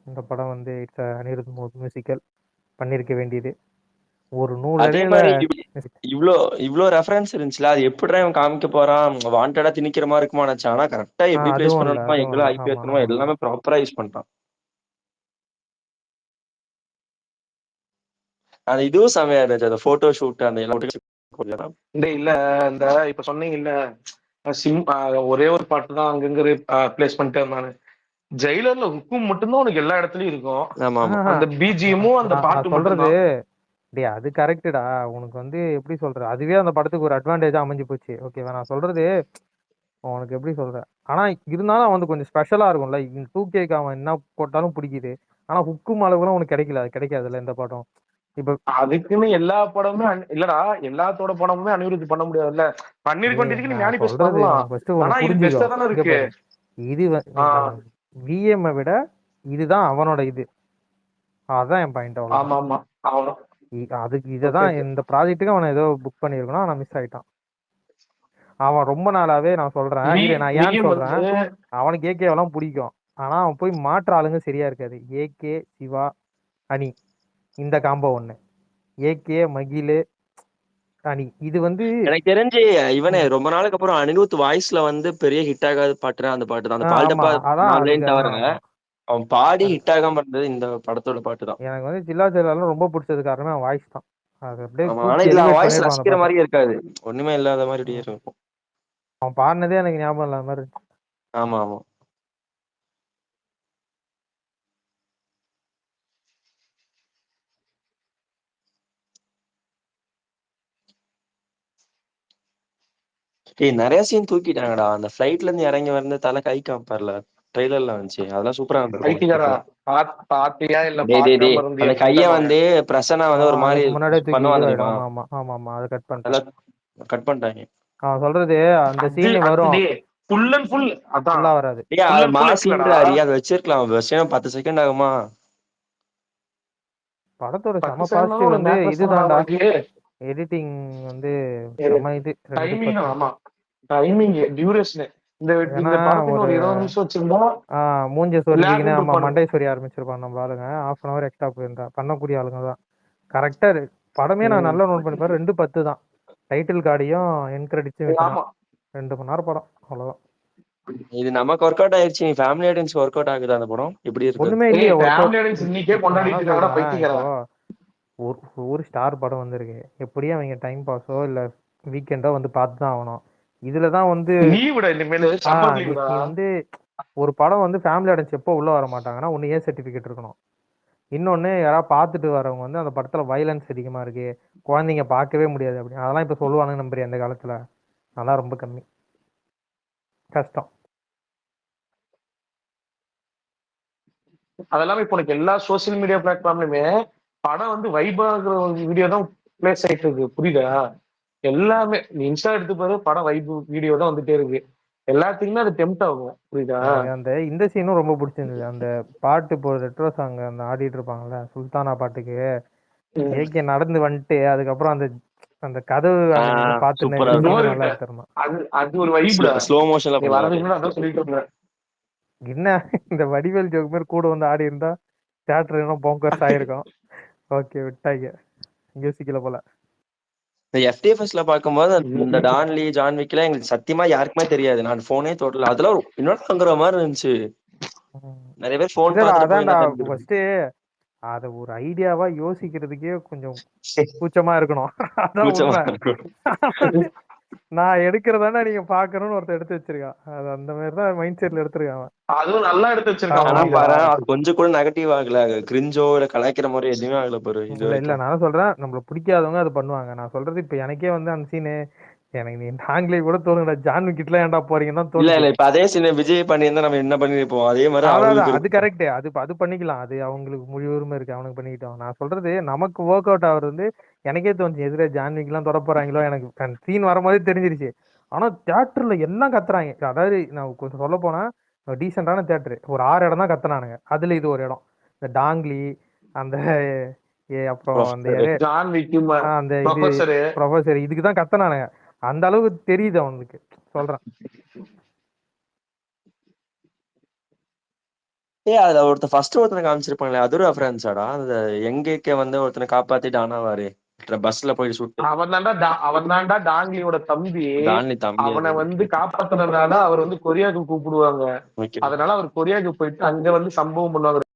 இந்த படம் வந்து இட்ஸ் அனிருத் மியூசிக்கல் பண்ணிருக்க வேண்டியது. ஒரு அதே மாதிரி இவ்ளோ ரெஃபரன்ஸ் இருந்துச்சுல. அது எப்படிடா இவன் காமிக்க போறான் வாண்டடா திணிக்கிற மாதிரி இருக்குமா நினைச்சான். ஆனா கரெக்டா எப்படி பிளேஸ் பண்ணணுமா எங்களை ஐபி ஏத்தணுமா எல்லாமே ப்ராப்பரா யூஸ் பண்ணிட்டான். அது இதுவும் செமையா இருந்துச்சு. அந்த போட்டோ ஷூட் அந்த எல்லாம் இல்ல இந்த இப்ப சொன்னீங்க இல்ல ஒரே ஒரு பாட்டு தான் அங்கங்க பிளேஸ் பண்ணிட்டே இருந்தானு. ஜெயிலர்ல ஹுக்கும் மட்டும்தான் உனக்கு எல்லா இடத்துலயும் இருக்கும். அந்த பிஜிஎமும் அந்த பாட்டு சொல்றது மட்டும்தான். அது கரெக்டுடா. உனக்கு வந்து எப்படி சொல்றது அதுவே அந்த படத்துக்கு ஒரு அட்வான்டேஜா அமைஞ்சு போச்சு. ஓகேவா நான் சொல்றது உனக்கு எப்படி சொல்றேன். ஆனா இருந்தாலும் அவன் வந்து கொஞ்சம் ஸ்பெஷலா இருக்கும்ல. 2Kக்கு அவன் என்ன போட்டாலும் பிடிக்குது. ஆனா ஹுக்கும் அளவுலாம் உனக்கு கிடைக்கல. அது கிடைக்காதுல்ல இந்த படம். இப்ப அதுக்குன்னு எல்லா படமுமே இல்லடா. எல்லாத்தோட படமுமே அனிருத் பண்ண முடியாதுல்ல. பன்னீர் கொண்டிருக்கு நீ மேனிஃபெஸ்ட் பண்ணலாம். ஆனா இது பெஸ்டா தானே இருக்கு. இது விஎம் விட இதுதான் அவனோட இது. அதான் என் பாயிண்ட். ஆமா ஆமா அதுக்கு இததான் இந்த ப்ராஜெக்ட்டுக்கு அவனை ஏதோ புக் பண்ணிருக்கணும். ஆனா மிஸ் ஆயிட்டான். அவன் ரொம்ப நாளாவே நான் சொல்றேன். நான் ஏன் சொல்றேன் அவனுக்கு ஏகே எல்லாம் பிடிக்கும். ஆனா அவன் போய் மாற்ற ஆளுங்க சரியா இருக்காது. ஏகே சிவா அனி இந்த காம்போ ஒண்ணு. ஏகே மகிழ் அனி இது வந்து எனக்கு தெரிஞ்சு இவனே ரொம்ப நாளுக்கு அப்புறம் அனிருத் வாய்ஸ்ல வந்து பெரிய ஹிட் ஆகாத பாட்டு அந்த பாட்டு தான். அந்த பால்டப்பா தவிர அவன் பாடி ஹிட் ஆகாம இருந்தது இந்த படத்தோட பாட்டு தான். எனக்கு வந்து சில்லா சில்லாலும் ரொம்ப பிடிச்சது காரணமே அவன் வாய்ஸ் தான். அது ஆனா இல்ல வாய்ஸ் ரசிக்கிற மாதிரியே இருக்காது. ஒண்ணுமே இல்லாத மாதிரி இருக்கும். அவன் பாடினதே எனக்கு ஞாபகம் இல்லாத மாதிரி. ஆமா ஆமா நிறைய சீன் தூக்கிட்டாங்கடா. அந்த ஃபிளைட்ல இருந்து இறங்கி வந்து தலை கை காமிப்பார்ல ட்ரெய்லர்ல வந்துச்சு. அதெல்லாம் சூப்பரா இருந்திருக்கும். அந்த கைய வந்து பிரசன்னா வந்து ஒரு மாதிரி பண்ணுவாங்க தெரியுமா. கட் பண்ணிட்டாங்க. அவன் சொல்றது அந்த சீன் வரும் ஃபுல் அண்ட் ஃபுல் அதான் வராது. மாசின்றாரி அத வச்சிருக்கலாம். 10 செகண்ட் ஆகுமா படத்தோட 10 செம செகண்ட் பாசிட்டிவ் ஒரு வந்து பேக்ரவுண்ட் இதுதான்டா, உனக்கு எடிட்டிங் வந்து செம இது 2%. 2%. ஆமா, டைமிங் டியூரேஷன். இந்த ஏன்னா இந்த படத்துக்கு ஒரு ஒரு 20 நிமிஷம் வச்சிருந்தா மூஞ்ச சொருகிக்கின்னு லேக்னு ஆமா இருப்பானுங்க. மண்டை சொரிய ஆரம்பிச்சிருப்பான் நம்ம ஆளுங்க. 1/2 அன் அவர் எக்ஸ்ட்ரா போயிருந்தா பண்ணக்கூடிய ஆளுங்க தான் கரெக்டா. படமே நான் நல்லா நோட் பண்ணி பாரு 2:10 தான். டைட்டில் கார்டையும் என் கிரெடிட்ஸும் வச்சுதான் ஆமா 2 மணி நேரம் படம், அவ்வளவுதான். இது நமக்கு ஒர்க் அவுட் ஆயிடுச்சு. ஃபேமிலி ஆடியன்ஸ்க்கு ஒர்க் அவுட் ஆகுது அந்த படம் இப்படி இருக்கு. ஒண்ணுமே இல்லையே ஒர்க் அவுட். ஃபேமிலி ஆடியன்ஸ் இன்னைக்கே நான் கொண்டாடிட்டு தான் இருக்காங்கடா சொல்றேன், இப்போ பைத்தியக்காரன். ஒரு ஸ்டார் படம் வந்திருக்கு, எப்படியும் அவங்க டைம் பாஸோ இல்ல வீக்கெண்டோ வந்து பார்த்து தான் ஆகணும். இதுலதான் வந்து லீவுடா இனிமேல் சம்மர் நீ லீவுடா. நீ வந்து ஒரு படம் வந்து ஃபேமிலி ஆடியன்ஸ் எப்போ உள்ள வர மாட்டாங்கன்னா, ஒன்னு ஏ சர்டிபிகேட் இருக்கணும், இன்னொன்னு யாராவது பார்த்துட்டு வரவங்க வந்து அந்த படத்துல வைலன்ஸ் அதிகமா இருக்கு, குழந்தைங்க பார்க்கவே முடியாது அப்படின்னு அதெல்லாம் இப்ப சொல்லுவானுங்க நம்புறேன். அந்த காலத்துல அதெல்லாம் ரொம்ப கம்மி, கஷ்டம். அதெல்லாம் இப்போ உனக்கு எல்லா சோசியல் மீடியா பிளாட்ஃபார்ம்லயுமே படம் வந்து வைபாகிற வீடியோ தான் பிளேஸ் ஆயிட்டு இருக்கு, புரியுதா? எல்லாமே நீ இன்ஸ்டா எடுத்து பாரு, படம் வைப் வீடியோ தான் வந்துட்டே இருக்கு. எல்லாத்துக்குமே அது டெம்ட் ஆகும், புரியுதா? எனக்கு அந்த இந்த சீனும் ரொம்ப பிடிச்சிருந்தது. அந்த பாட்டு இப்போ ரெட்ரோ சாங் அந்த ஆடிட்டு இருப்பாங்கல்ல சுல்தானா பாட்டுக்கு, ஏகே நடந்து வந்துட்டு அதுக்கப்புறம் அந்த அந்த கதவு அங்க நின்று பார்த்து சூப்பரா சீன் டோர் நல்லா கிட்ட எடுத்துருமா. அது ஒரு வைப்டா. ஸ்லோ மோஷன்ல நீ பண்ணுவாரு. வரதுக்கு முன்னாடி அதான் சொல்லிட்டு இருந்தேன். என்ன இந்த வடிவேல் ஜோக் மாதிரி கூட வந்து ஆடி இருந்தா தியேட்டர் இன்னும் போங்கர்ஸ் ஆயிருக்கும். ஓகே விட்டாங்க, யோசிக்கல போல. இந்த எஃப்டிஎஃப்எஸ்ல பார்க்கும்போது இந்த டான்லி ஜான்விக்லாம் எங்களுக்கு சத்தியமா யாருக்குமே தெரியாது. நான் போனே தொடல. அதெல்லாம் இன்னொரு மாதிரி இருந்துச்சு. நிறைய பேர் போன் இல்லடா பார்த்துட்டு அதான்டா போயிருந்தாங்க. ஃபர்ஸ்ட் அத ஒரு ஐடியாவா யோசிக்கிறதுக்கே கொஞ்சம் கூச்சமா இருக்கணும். அதான் உண்மை. நான் எடுக்கிறதானே நீங்க பாக்கணும்னு ஒருத்தர் எடுத்து வச்சிருக்கான். அது அந்த மாதிரி தான் மைண்ட் செட்ல எடுத்திருக்கான். அதுவும் நல்லா எடுத்து வச்சிருக்கான். ஆனா பாரு கொஞ்சம் கூட நெகட்டிவ் ஆகல, கிரிஞ்சோ இல்ல கலாய்க்கிற மாதிரி எதுவுமே ஆகல பாரு. இல்ல நான் சொல்றேன், நம்மள பிடிக்காதவங்க அது பண்ணுவாங்க. நான் சொல்றது இப்ப எனக்கே வந்து அந்த சீனு எனக்கு நீ நாங்களே கூட தோணுடா, ஜான் விக்கெட்ல ஏன்டா போறீங்கன்னா இல்ல தோணுது. இப்ப அதே சீன் விஜய் பண்ணியிருந்தா நம்ம என்ன பண்ணிருப்போம், அதே மாதிரி அதான் அது கரெக்ட். அது பண்ணிக்கலாம், அது அவங்களுக்கு முழு உரிமை இருக்கு, அவனுக்கு பண்ணிக்கிட்டோம். நான் சொல்றது நமக்கு ஒர்க் அவுட் ஆகுறது வந்து எனக்கே தோணுச்சு, எதிரே ஜான்விக் எல்லாம் தொட போறாங்களோ. எனக்கு சீன் வரும்போதே தெரிஞ்சிருச்சு. ஆனா தியேட்டர்ல எல்லாம் கத்துறாங்க. அதாவது நான் கொஞ்சம் சொல்ல போனா டீசென்டான தியேட்டர் ஒரு 6 இடம் தான் கத்துனானுங்க, அதுல இது ஒரு இடம். இந்த டாங்லி அந்த அப்புறம் அந்த அந்த இது ப்ரொஃபசர் இதுக்கு தான் கத்துனானுங்க. அந்த அளவுக்கு தெரியுது அவனுக்கு, சொல்றேன். அதுல ஒருத்தனை காமிச்சிருப்பாங்களே, அது ஒரு ரெஃபரன்ஸாடா? அந்த எங்கேக்க வந்து ஒருத்தனை காப்பாத்திட்டு ஆனாவாரு பஸ்ல போய் சுட்டு. அவன் தான்டா டாங்லியோட தம்பி. அவனை வந்து காப்பாத்துறதுனால அவர் வந்து கொரியாவுக்கு கூப்பிடுவாங்க. அதனால அவர் கொரியாவுக்கு போயிட்டு அங்க வந்து சம்பவம் பண்ணுவாங்க.